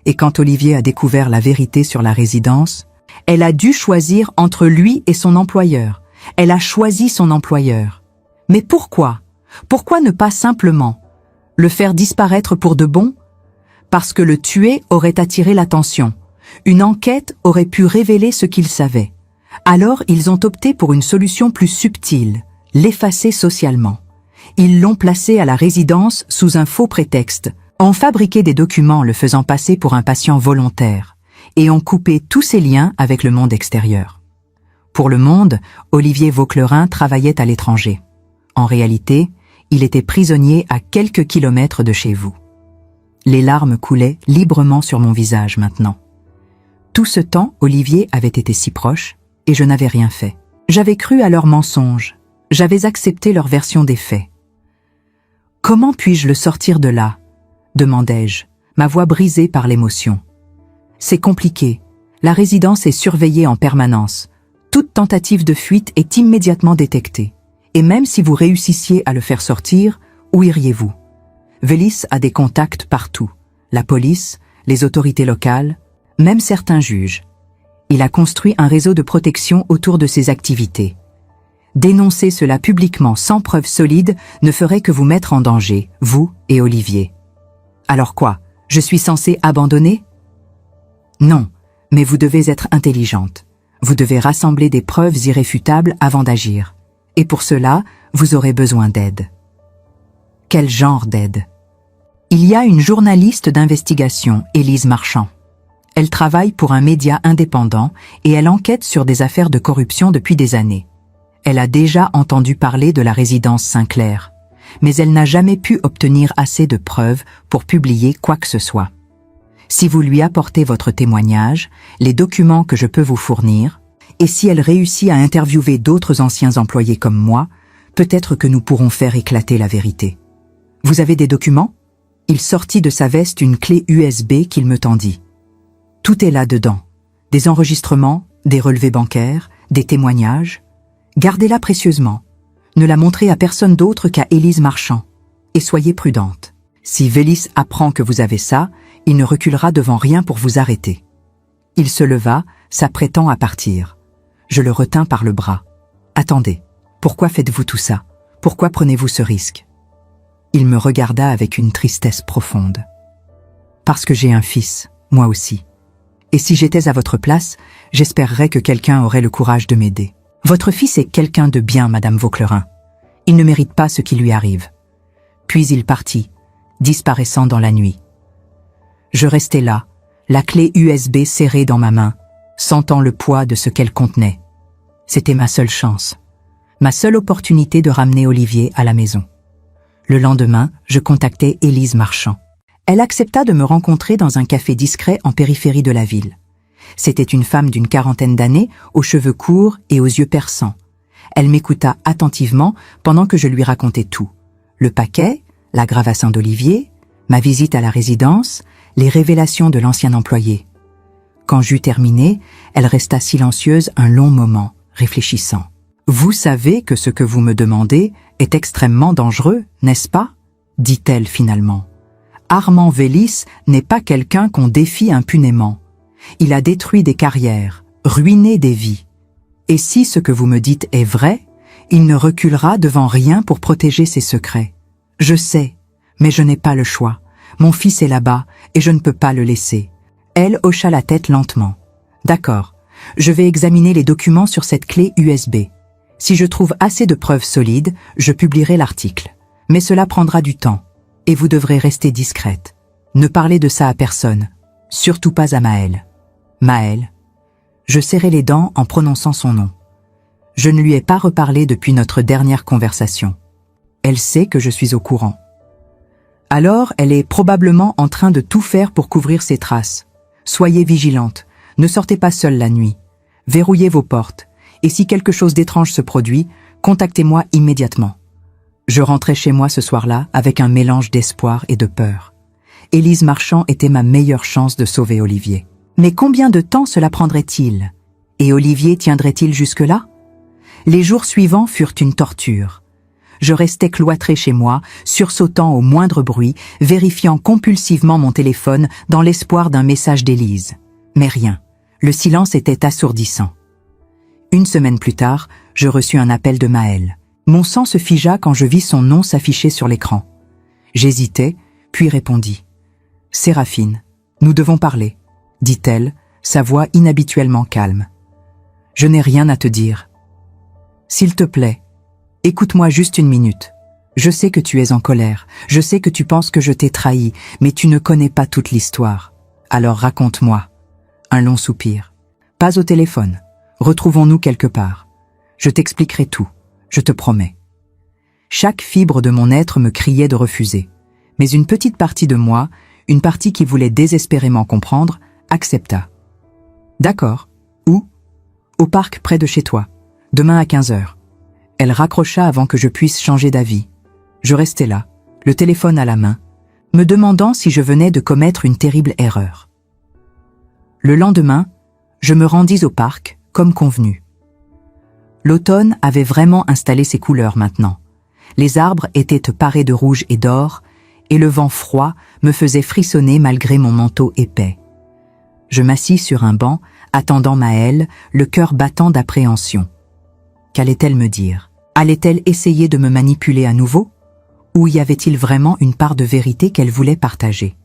Et quand Olivier a découvert la vérité sur la résidence, elle a dû choisir entre lui et son employeur. Elle a choisi son employeur. Mais pourquoi? Pourquoi ne pas simplement le faire disparaître pour de bon? Parce que le tuer aurait attiré l'attention. Une enquête aurait pu révéler ce qu'il savait. Alors ils ont opté pour une solution plus subtile, l'effacer socialement. Ils l'ont placé à la résidence sous un faux prétexte, ont fabriqué des documents le faisant passer pour un patient volontaire, et ont coupé tous ses liens avec le monde extérieur. Pour le monde, Olivier Vauclerin travaillait à l'étranger. En réalité, il était prisonnier à quelques kilomètres de chez vous. Les larmes coulaient librement sur mon visage maintenant. Tout ce temps, Olivier avait été si proche, et je n'avais rien fait. J'avais cru à leurs mensonges, j'avais accepté leur version des faits. « Comment puis-je le sortir de là ?» demandai-je, ma voix brisée par l'émotion. « C'est compliqué, la résidence est surveillée en permanence. Toute tentative de fuite est immédiatement détectée. Et même si vous réussissiez à le faire sortir, où iriez-vous? Vélis a des contacts partout, la police, les autorités locales, même certains juges. Il a construit un réseau de protection autour de ses activités. Dénoncer cela publiquement sans preuve solide ne ferait que vous mettre en danger, vous et Olivier. Alors quoi, je suis censée abandonner? Non, mais vous devez être intelligente. Vous devez rassembler des preuves irréfutables avant d'agir. Et pour cela, vous aurez besoin d'aide. Quel genre d'aide? Il y a une journaliste d'investigation, Élise Marchand. Elle travaille pour un média indépendant et elle enquête sur des affaires de corruption depuis des années. Elle a déjà entendu parler de la résidence Sinclair, mais elle n'a jamais pu obtenir assez de preuves pour publier quoi que ce soit. Si vous lui apportez votre témoignage, les documents que je peux vous fournir, et si elle réussit à interviewer d'autres anciens employés comme moi, peut-être que nous pourrons faire éclater la vérité. Vous avez des documents? Il sortit de sa veste une clé USB qu'il me tendit. Tout est là-dedans. Des enregistrements, des relevés bancaires, des témoignages. Gardez-la précieusement. Ne la montrez à personne d'autre qu'à Élise Marchand. Et soyez prudente. Si Vélis apprend que vous avez ça, il ne reculera devant rien pour vous arrêter. Il se leva, s'apprêtant à partir. Je le retins par le bras. Attendez, pourquoi faites-vous tout ça? Pourquoi prenez-vous ce risque? Il me regarda avec une tristesse profonde. Parce que j'ai un fils, moi aussi. Et si j'étais à votre place, j'espérerais que quelqu'un aurait le courage de m'aider. Votre fils est quelqu'un de bien, Madame Vauclerin. Il ne mérite pas ce qui lui arrive. Puis il partit, disparaissant dans la nuit. Je restais là, la clé USB serrée dans ma main, sentant le poids de ce qu'elle contenait. C'était ma seule chance, ma seule opportunité de ramener Olivier à la maison. Le lendemain, je contactai Élise Marchand. Elle accepta de me rencontrer dans un café discret en périphérie de la ville. C'était une femme d'une quarantaine d'années, aux cheveux courts et aux yeux perçants. Elle m'écouta attentivement pendant que je lui racontais tout. Le paquet, l'aggravation d'Olivier, ma visite à la résidence, les révélations de l'ancien employé. Quand j'eus terminé, elle resta silencieuse un long moment, réfléchissant. « Vous savez que ce que vous me demandez est extrêmement dangereux, n'est-ce pas ?» dit-elle finalement. « Armand Vélis n'est pas quelqu'un qu'on défie impunément. Il a détruit des carrières, ruiné des vies. Et si ce que vous me dites est vrai, il ne reculera devant rien pour protéger ses secrets. Je sais, mais je n'ai pas le choix. Mon fils est là-bas et je ne peux pas le laisser. » Elle hocha la tête lentement. « D'accord, je vais examiner les documents sur cette clé USB. Si je trouve assez de preuves solides, je publierai l'article. Mais cela prendra du temps. Et vous devrez rester discrète. Ne parlez de ça à personne. Surtout pas à Maëlle. » Maëlle. Je serrai les dents en prononçant son nom. Je ne lui ai pas reparlé depuis notre dernière conversation. Elle sait que je suis au courant. Alors, elle est probablement en train de tout faire pour couvrir ses traces. Soyez vigilante. Ne sortez pas seule la nuit. Verrouillez vos portes. Et si quelque chose d'étrange se produit, contactez-moi immédiatement. Je rentrais chez moi ce soir-là avec un mélange d'espoir et de peur. Élise Marchand était ma meilleure chance de sauver Olivier. Mais combien de temps cela prendrait-il? Et Olivier tiendrait-il jusque-là? Les jours suivants furent une torture. Je restais cloîtré chez moi, sursautant au moindre bruit, vérifiant compulsivement mon téléphone dans l'espoir d'un message d'Élise. Mais rien. Le silence était assourdissant. Une semaine plus tard, je reçus un appel de Maëlle. Mon sang se figea quand je vis son nom s'afficher sur l'écran. J'hésitai, puis répondis. « Séraphine, nous devons parler, » dit-elle, sa voix inhabituellement calme. « Je n'ai rien à te dire. S'il te plaît, écoute-moi juste une minute. Je sais que tu es en colère, je sais que tu penses que je t'ai trahi, mais tu ne connais pas toute l'histoire. Alors raconte-moi. » Un long soupir. « Pas au téléphone. Retrouvons-nous quelque part. Je t'expliquerai tout, je te promets. » Chaque fibre de mon être me criait de refuser, mais une petite partie de moi, une partie qui voulait désespérément comprendre, accepta. D'accord. Où? Au parc près de chez toi. Demain à 15 heures. Elle raccrocha avant que je puisse changer d'avis. Je restais là, le téléphone à la main, me demandant si je venais de commettre une terrible erreur. Le lendemain, je me rendis au parc, comme convenu. L'automne avait vraiment installé ses couleurs maintenant. Les arbres étaient parés de rouge et d'or, et le vent froid me faisait frissonner malgré mon manteau épais. Je m'assis sur un banc, attendant Maëlle, le cœur battant d'appréhension. Qu'allait-elle me dire? Allait-elle essayer de me manipuler à nouveau? Ou y avait-il vraiment une part de vérité qu'elle voulait partager?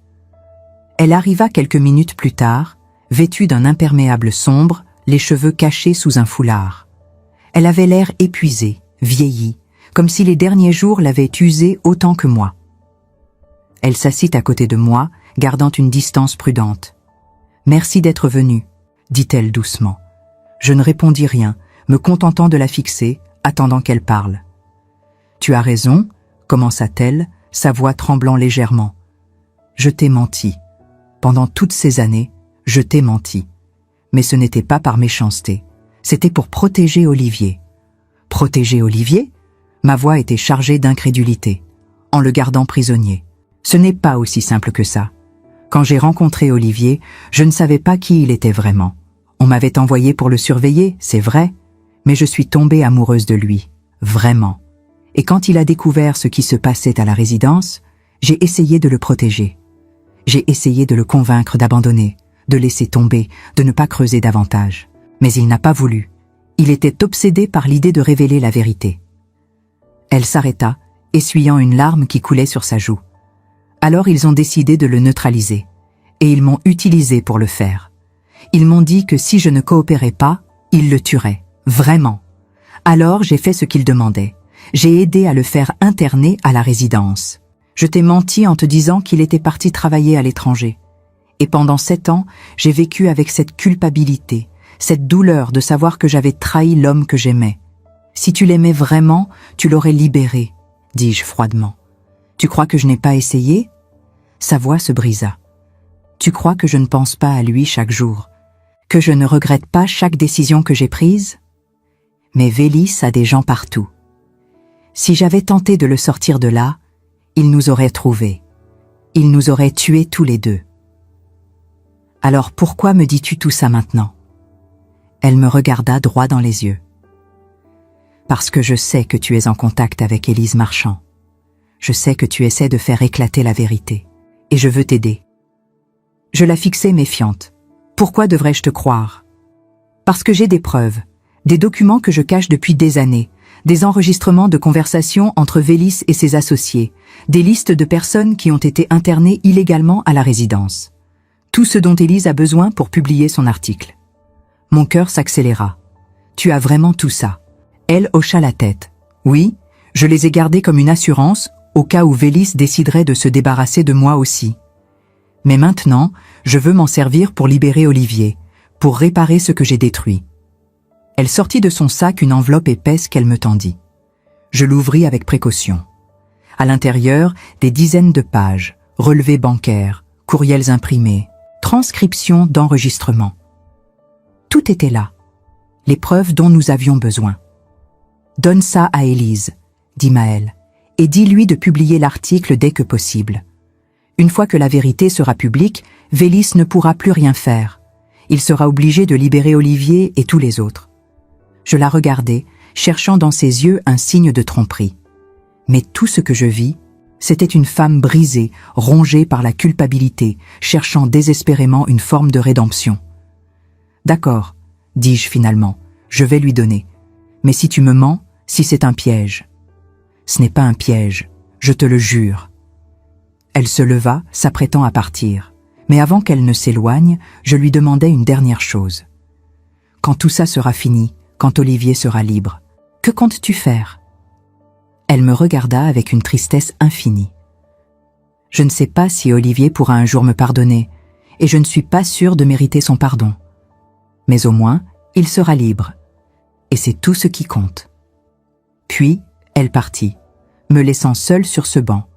Elle arriva quelques minutes plus tard, vêtue d'un imperméable sombre, les cheveux cachés sous un foulard. Elle avait l'air épuisée, vieillie, comme si les derniers jours l'avaient usée autant que moi. Elle s'assit à côté de moi, gardant une distance prudente. « Merci d'être venue », dit-elle doucement. Je ne répondis rien, me contentant de la fixer, attendant qu'elle parle. « Tu as raison », commença-t-elle, sa voix tremblant légèrement. « Je t'ai menti. Pendant toutes ces années, je t'ai menti. Mais ce n'était pas par méchanceté. C'était pour protéger Olivier. » « Protéger Olivier ?» Ma voix était chargée d'incrédulité, en le gardant prisonnier. Ce n'est pas aussi simple que ça. Quand j'ai rencontré Olivier, je ne savais pas qui il était vraiment. On m'avait envoyé pour le surveiller, c'est vrai, mais je suis tombée amoureuse de lui, vraiment. Et quand il a découvert ce qui se passait à la résidence, j'ai essayé de le protéger. J'ai essayé de le convaincre d'abandonner, de laisser tomber, de ne pas creuser davantage. Mais il n'a pas voulu. Il était obsédé par l'idée de révéler la vérité. Elle s'arrêta, essuyant une larme qui coulait sur sa joue. Alors ils ont décidé de le neutraliser, et ils m'ont utilisé pour le faire. Ils m'ont dit que si je ne coopérais pas, ils le tueraient, vraiment. Alors j'ai fait ce qu'ils demandaient. J'ai aidé à le faire interner à la résidence. Je t'ai menti en te disant qu'il était parti travailler à l'étranger. Et pendant 7 ans, j'ai vécu avec cette culpabilité, cette douleur de savoir que j'avais trahi l'homme que j'aimais. Si tu l'aimais vraiment, tu l'aurais libéré, dis-je froidement. Tu crois que je n'ai pas essayé? Sa voix se brisa. Tu crois que je ne pense pas à lui chaque jour? Que je ne regrette pas chaque décision que j'ai prise? Mais Vélis a des gens partout. Si j'avais tenté de le sortir de là, il nous aurait trouvés. Il nous aurait tués tous les deux. Alors pourquoi me dis-tu tout ça maintenant? Elle me regarda droit dans les yeux. Parce que je sais que tu es en contact avec Élise Marchand. Je sais que tu essaies de faire éclater la vérité. Et je veux t'aider. Je la fixai méfiante. Pourquoi devrais-je te croire? Parce que j'ai des preuves, des documents que je cache depuis des années, des enregistrements de conversations entre Vélis et ses associés, des listes de personnes qui ont été internées illégalement à la résidence. Tout ce dont Élise a besoin pour publier son article. Mon cœur s'accéléra. Tu as vraiment tout ça? Elle hocha la tête. Oui, je les ai gardés comme une assurance au cas où Vélis déciderait de se débarrasser de moi aussi. Mais maintenant, je veux m'en servir pour libérer Olivier, pour réparer ce que j'ai détruit. Elle sortit de son sac une enveloppe épaisse qu'elle me tendit. Je l'ouvris avec précaution. À l'intérieur, des dizaines de pages, relevés bancaires, courriels imprimés, transcriptions d'enregistrements. Tout était là, les preuves dont nous avions besoin. « Donne ça à Élise », dit Maëlle, « et dis-lui de publier l'article dès que possible. Une fois que la vérité sera publique, Vélis ne pourra plus rien faire. Il sera obligé de libérer Olivier et tous les autres. » Je la regardais, cherchant dans ses yeux un signe de tromperie. Mais tout ce que je vis, c'était une femme brisée, rongée par la culpabilité, cherchant désespérément une forme de rédemption. « D'accord, dis-je finalement, je vais lui donner. Mais si tu me mens, si c'est un piège. » « Ce n'est pas un piège, je te le jure. » Elle se leva, s'apprêtant à partir. Mais avant qu'elle ne s'éloigne, je lui demandai une dernière chose. « Quand tout ça sera fini, quand Olivier sera libre, que comptes-tu faire ?» Elle me regarda avec une tristesse infinie. « Je ne sais pas si Olivier pourra un jour me pardonner, et je ne suis pas sûre de mériter son pardon. Mais au moins, il sera libre. Et c'est tout ce qui compte. » Puis, elle partit, me laissant seule sur ce banc,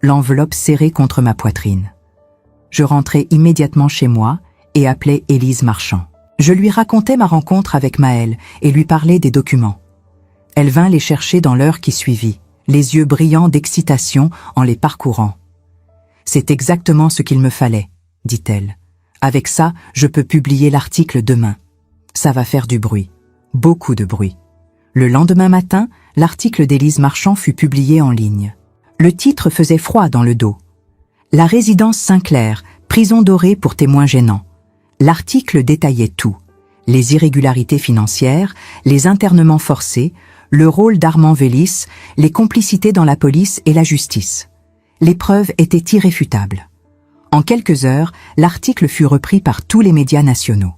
l'enveloppe serrée contre ma poitrine. Je rentrai immédiatement chez moi et appelai Élise Marchand. Je lui racontai ma rencontre avec Maëlle et lui parlais des documents. Elle vint les chercher dans l'heure qui suivit, les yeux brillants d'excitation en les parcourant. « C'est exactement ce qu'il me fallait, » dit-elle. « Avec ça, je peux publier l'article demain. Ça va faire du bruit, beaucoup de bruit. » Le lendemain matin, l'article d'Élise Marchand fut publié en ligne. Le titre faisait froid dans le dos. La résidence Saint-Clair, prison dorée pour témoins gênants. L'article détaillait tout. Les irrégularités financières, les internements forcés, le rôle d'Armand Vélis, les complicités dans la police et la justice. Les preuves étaient irréfutables. En quelques heures, l'article fut repris par tous les médias nationaux.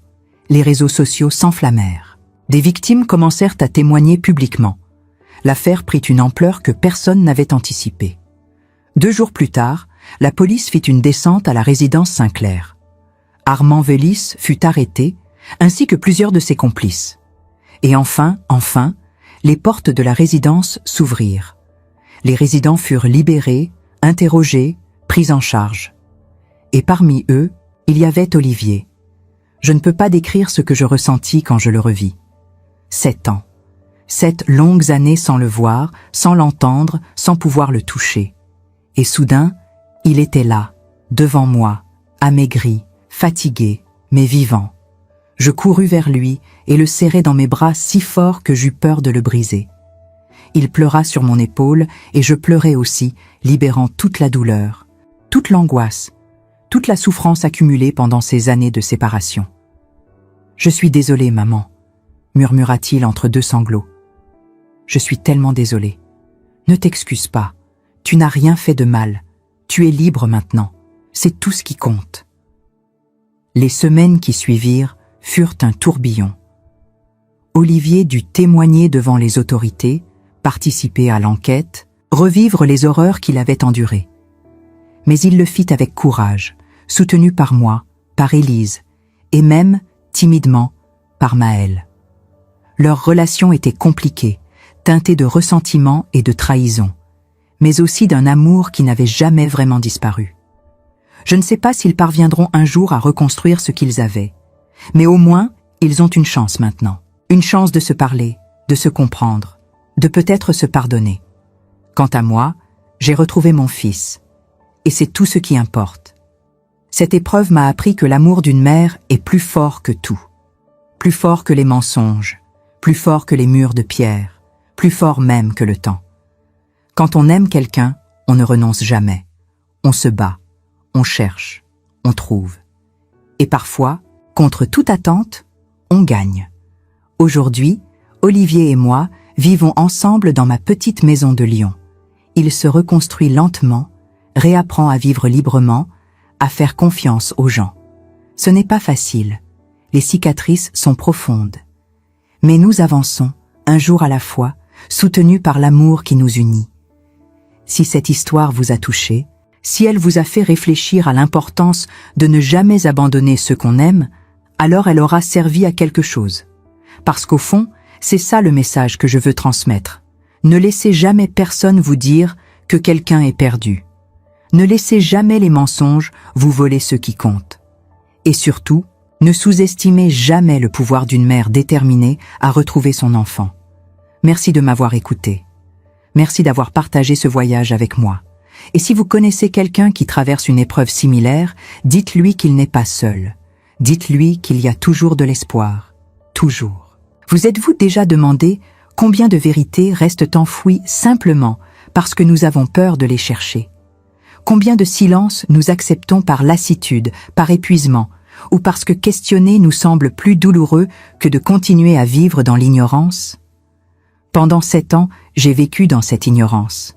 Les réseaux sociaux s'enflammèrent. Des victimes commencèrent à témoigner publiquement. L'affaire prit une ampleur que personne n'avait anticipée. 2 jours plus tard, la police fit une descente à la résidence Saint-Clair. Armand Vélis fut arrêté, ainsi que plusieurs de ses complices. Et enfin, les portes de la résidence s'ouvrirent. Les résidents furent libérés, interrogés, pris en charge. Et parmi eux, il y avait Olivier. Je ne peux pas décrire ce que je ressentis quand je le revis. 7 ans. 7 longues années sans le voir, sans l'entendre, sans pouvoir le toucher. Et soudain, il était là, devant moi, amaigri, fatigué, mais vivant. Je courus vers lui et le serrai dans mes bras si fort que j'eus peur de le briser. Il pleura sur mon épaule et je pleurai aussi, libérant toute la douleur, toute l'angoisse, toute la souffrance accumulée pendant ces années de séparation. « Je suis désolé, maman », murmura-t-il entre 2 sanglots. « Je suis tellement désolé. Ne t'excuse pas. Tu n'as rien fait de mal. Tu es libre maintenant. C'est tout ce qui compte. » Les semaines qui suivirent furent un tourbillon. Olivier dut témoigner devant les autorités, participer à l'enquête, revivre les horreurs qu'il avait endurées. Mais il le fit avec courage, soutenu par moi, par Élise, et même, timidement, par Maëlle. Leur relation était compliquée, teintée de ressentiment et de trahison, mais aussi d'un amour qui n'avait jamais vraiment disparu. Je ne sais pas s'ils parviendront un jour à reconstruire ce qu'ils avaient, mais au moins, ils ont une chance maintenant. Une chance de se parler, de se comprendre, de peut-être se pardonner. Quant à moi, j'ai retrouvé mon fils, et c'est tout ce qui importe. Cette épreuve m'a appris que l'amour d'une mère est plus fort que tout, plus fort que les mensonges, plus fort que les murs de pierre, plus fort même que le temps. Quand on aime quelqu'un, on ne renonce jamais. On se bat, on cherche, on trouve. Et parfois, contre toute attente, on gagne. Aujourd'hui, Olivier et moi vivons ensemble dans ma petite maison de Lyon. Il se reconstruit lentement, réapprend à vivre librement, à faire confiance aux gens. Ce n'est pas facile. Les cicatrices sont profondes. Mais nous avançons, un jour à la fois, soutenus par l'amour qui nous unit. Si cette histoire vous a touché, si elle vous a fait réfléchir à l'importance de ne jamais abandonner ceux qu'on aime, alors elle aura servi à quelque chose. Parce qu'au fond, c'est ça le message que je veux transmettre. Ne laissez jamais personne vous dire que quelqu'un est perdu. Ne laissez jamais les mensonges vous voler ce qui compte. Et surtout, ne sous-estimez jamais le pouvoir d'une mère déterminée à retrouver son enfant. Merci de m'avoir écouté. Merci d'avoir partagé ce voyage avec moi. Et si vous connaissez quelqu'un qui traverse une épreuve similaire, dites-lui qu'il n'est pas seul. Dites-lui qu'il y a toujours de l'espoir. Toujours. Vous êtes-vous déjà demandé combien de vérités restent enfouies simplement parce que nous avons peur de les chercher? Combien de silences nous acceptons par lassitude, par épuisement, ou parce que questionner nous semble plus douloureux que de continuer à vivre dans l'ignorance? Pendant 7 ans, j'ai vécu dans cette ignorance.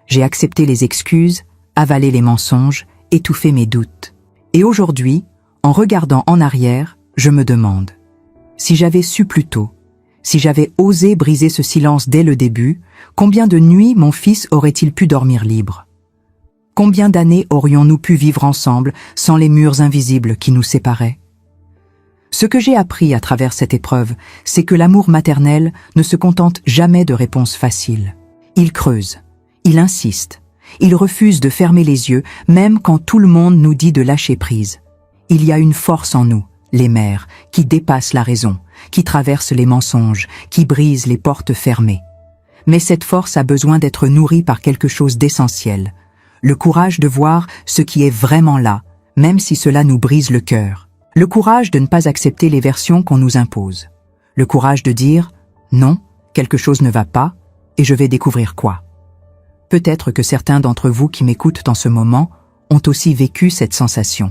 J'ai accepté les excuses, avalé les mensonges, étouffé mes doutes. Et aujourd'hui, en regardant en arrière, je me demande, si j'avais su plus tôt, si j'avais osé briser ce silence dès le début, combien de nuits mon fils aurait-il pu dormir libre? Combien d'années aurions-nous pu vivre ensemble sans les murs invisibles qui nous séparaient? Ce que j'ai appris à travers cette épreuve, c'est que l'amour maternel ne se contente jamais de réponses faciles. Il creuse, il insiste, il refuse de fermer les yeux, même quand tout le monde nous dit de lâcher prise. Il y a une force en nous, les mères, qui dépassent la raison, qui traversent les mensonges, qui brisent les portes fermées. Mais cette force a besoin d'être nourrie par quelque chose d'essentiel, le courage de voir ce qui est vraiment là, même si cela nous brise le cœur. Le courage de ne pas accepter les versions qu'on nous impose. Le courage de dire « non, quelque chose ne va pas, et je vais découvrir quoi ». Peut-être que certains d'entre vous qui m'écoutent en ce moment ont aussi vécu cette sensation.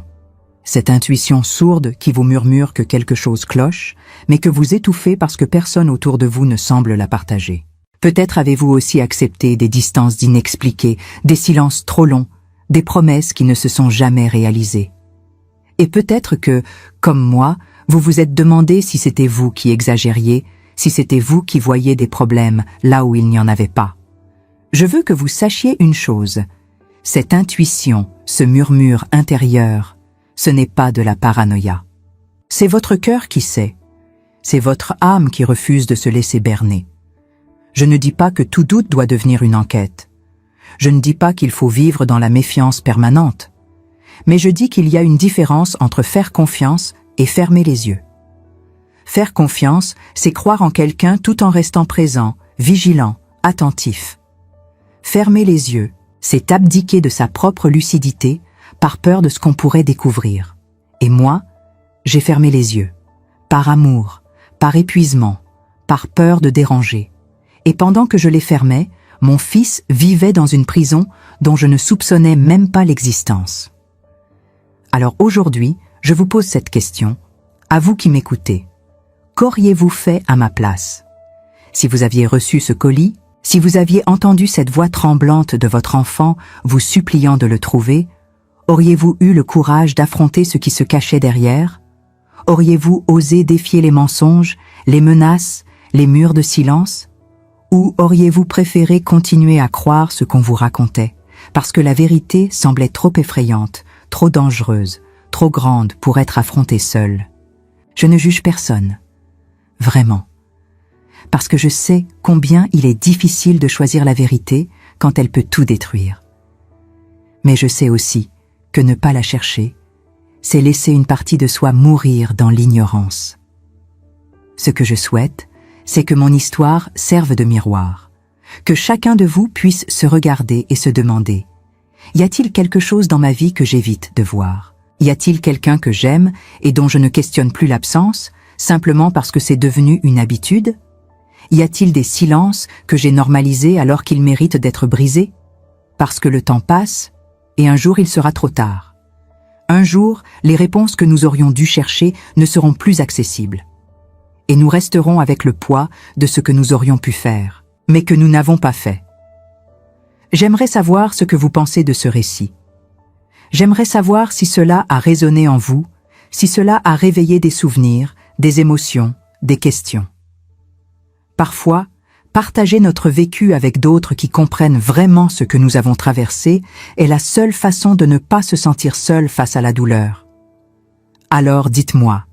Cette intuition sourde qui vous murmure que quelque chose cloche, mais que vous étouffez parce que personne autour de vous ne semble la partager. Peut-être avez-vous aussi accepté des distances inexpliquées, des silences trop longs, des promesses qui ne se sont jamais réalisées. Et peut-être que, comme moi, vous vous êtes demandé si c'était vous qui exagériez, si c'était vous qui voyiez des problèmes là où il n'y en avait pas. Je veux que vous sachiez une chose. Cette intuition, ce murmure intérieur, ce n'est pas de la paranoïa. C'est votre cœur qui sait. C'est votre âme qui refuse de se laisser berner. Je ne dis pas que tout doute doit devenir une enquête. Je ne dis pas qu'il faut vivre dans la méfiance permanente. Mais je dis qu'il y a une différence entre faire confiance et fermer les yeux. Faire confiance, c'est croire en quelqu'un tout en restant présent, vigilant, attentif. Fermer les yeux, c'est abdiquer de sa propre lucidité par peur de ce qu'on pourrait découvrir. Et moi, j'ai fermé les yeux. Par amour, par épuisement, par peur de déranger. Et pendant que je les fermais, mon fils vivait dans une prison dont je ne soupçonnais même pas l'existence. Alors aujourd'hui, je vous pose cette question, à vous qui m'écoutez. Qu'auriez-vous fait à ma place? Si vous aviez reçu ce colis, si vous aviez entendu cette voix tremblante de votre enfant vous suppliant de le trouver, auriez-vous eu le courage d'affronter ce qui se cachait derrière? Auriez-vous osé défier les mensonges, les menaces, les murs de silence? Ou auriez-vous préféré continuer à croire ce qu'on vous racontait, parce que la vérité semblait trop effrayante, trop dangereuse, trop grande pour être affrontée seule? Je ne juge personne. Vraiment. Parce que je sais combien il est difficile de choisir la vérité quand elle peut tout détruire. Mais je sais aussi que ne pas la chercher, c'est laisser une partie de soi mourir dans l'ignorance. Ce que je souhaite, c'est que mon histoire serve de miroir, que chacun de vous puisse se regarder et se demander « Y a-t-il quelque chose dans ma vie que j'évite de voir? Y a-t-il quelqu'un que j'aime et dont je ne questionne plus l'absence, simplement parce que c'est devenu une habitude? Y a-t-il des silences que j'ai normalisés alors qu'ils méritent d'être brisés? Parce que le temps passe, et un jour il sera trop tard. Un jour, les réponses que nous aurions dû chercher ne seront plus accessibles. Et nous resterons avec le poids de ce que nous aurions pu faire, mais que nous n'avons pas fait. J'aimerais savoir ce que vous pensez de ce récit. J'aimerais savoir si cela a résonné en vous, si cela a réveillé des souvenirs, des émotions, des questions. Parfois, partager notre vécu avec d'autres qui comprennent vraiment ce que nous avons traversé est la seule façon de ne pas se sentir seul face à la douleur. Alors dites-moi,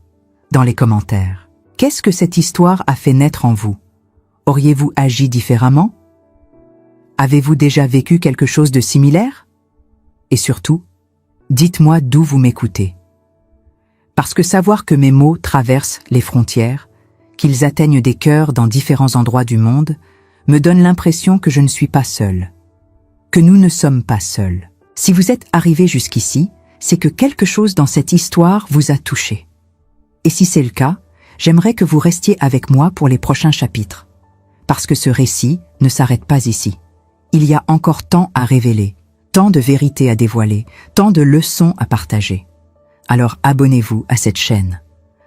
dans les commentaires, qu'est-ce que cette histoire a fait naître en vous? Auriez-vous agi différemment? Avez-vous déjà vécu quelque chose de similaire? Et surtout, dites-moi d'où vous m'écoutez. Parce que savoir que mes mots traversent les frontières, qu'ils atteignent des cœurs dans différents endroits du monde, me donne l'impression que je ne suis pas seul, que nous ne sommes pas seuls. Si vous êtes arrivé jusqu'ici, c'est que quelque chose dans cette histoire vous a touché. Et si c'est le cas, j'aimerais que vous restiez avec moi pour les prochains chapitres, parce que ce récit ne s'arrête pas ici. Il y a encore tant à révéler, tant de vérités à dévoiler, tant de leçons à partager. Alors abonnez-vous à cette chaîne.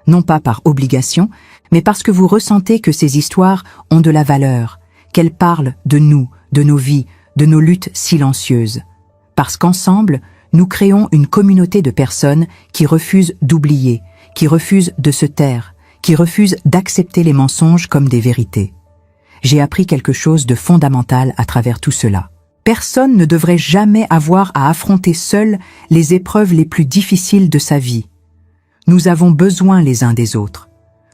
Non pas par obligation, mais parce que vous ressentez que ces histoires ont de la valeur, qu'elles parlent de nous, de nos vies, de nos luttes silencieuses. Parce qu'ensemble, nous créons une communauté de personnes qui refusent d'oublier, qui refusent de se taire, qui refusent d'accepter les mensonges comme des vérités. J'ai appris quelque chose de fondamental à travers tout cela. Personne ne devrait jamais avoir à affronter seul les épreuves les plus difficiles de sa vie. Nous avons besoin les uns des autres.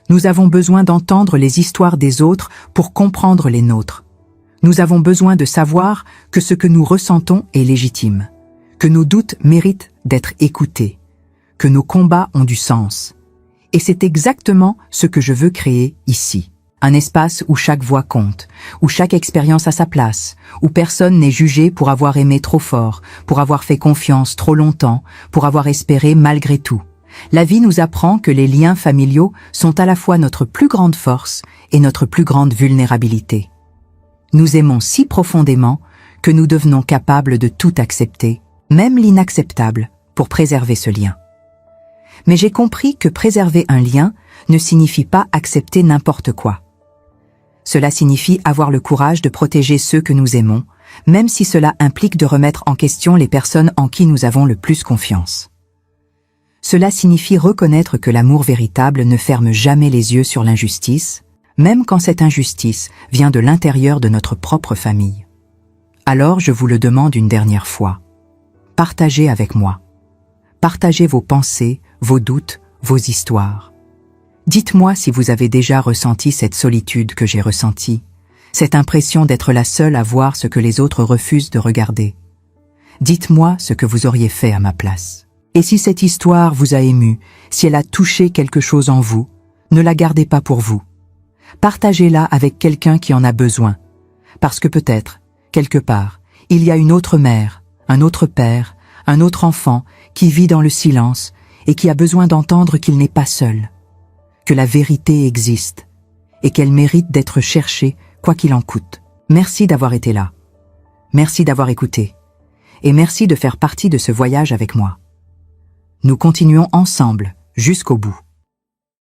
Nous avons besoin d'entendre les histoires des autres pour comprendre les nôtres. Nous avons besoin de savoir que ce que nous ressentons est légitime, que nos doutes méritent d'être écoutés, que nos combats ont du sens. Et c'est exactement ce que je veux créer ici. Un espace où chaque voix compte, où chaque expérience a sa place, où personne n'est jugé pour avoir aimé trop fort, pour avoir fait confiance trop longtemps, pour avoir espéré malgré tout. La vie nous apprend que les liens familiaux sont à la fois notre plus grande force et notre plus grande vulnérabilité. Nous aimons si profondément que nous devenons capables de tout accepter, même l'inacceptable, pour préserver ce lien. Mais j'ai compris que préserver un lien ne signifie pas accepter n'importe quoi. Cela signifie avoir le courage de protéger ceux que nous aimons, même si cela implique de remettre en question les personnes en qui nous avons le plus confiance. Cela signifie reconnaître que l'amour véritable ne ferme jamais les yeux sur l'injustice, même quand cette injustice vient de l'intérieur de notre propre famille. Alors je vous le demande une dernière fois. Partagez avec moi. Partagez vos pensées, vos doutes, vos histoires. Dites-moi si vous avez déjà ressenti cette solitude que j'ai ressentie, cette impression d'être la seule à voir ce que les autres refusent de regarder. Dites-moi ce que vous auriez fait à ma place. Et si cette histoire vous a ému, si elle a touché quelque chose en vous, ne la gardez pas pour vous. Partagez-la avec quelqu'un qui en a besoin, parce que peut-être, quelque part, il y a une autre mère, un autre père, un autre enfant qui vit dans le silence et qui a besoin d'entendre qu'il n'est pas seul, que la vérité existe et qu'elle mérite d'être cherchée quoi qu'il en coûte. Merci d'avoir été là. Merci d'avoir écouté. Et merci de faire partie de ce voyage avec moi. Nous continuons ensemble jusqu'au bout.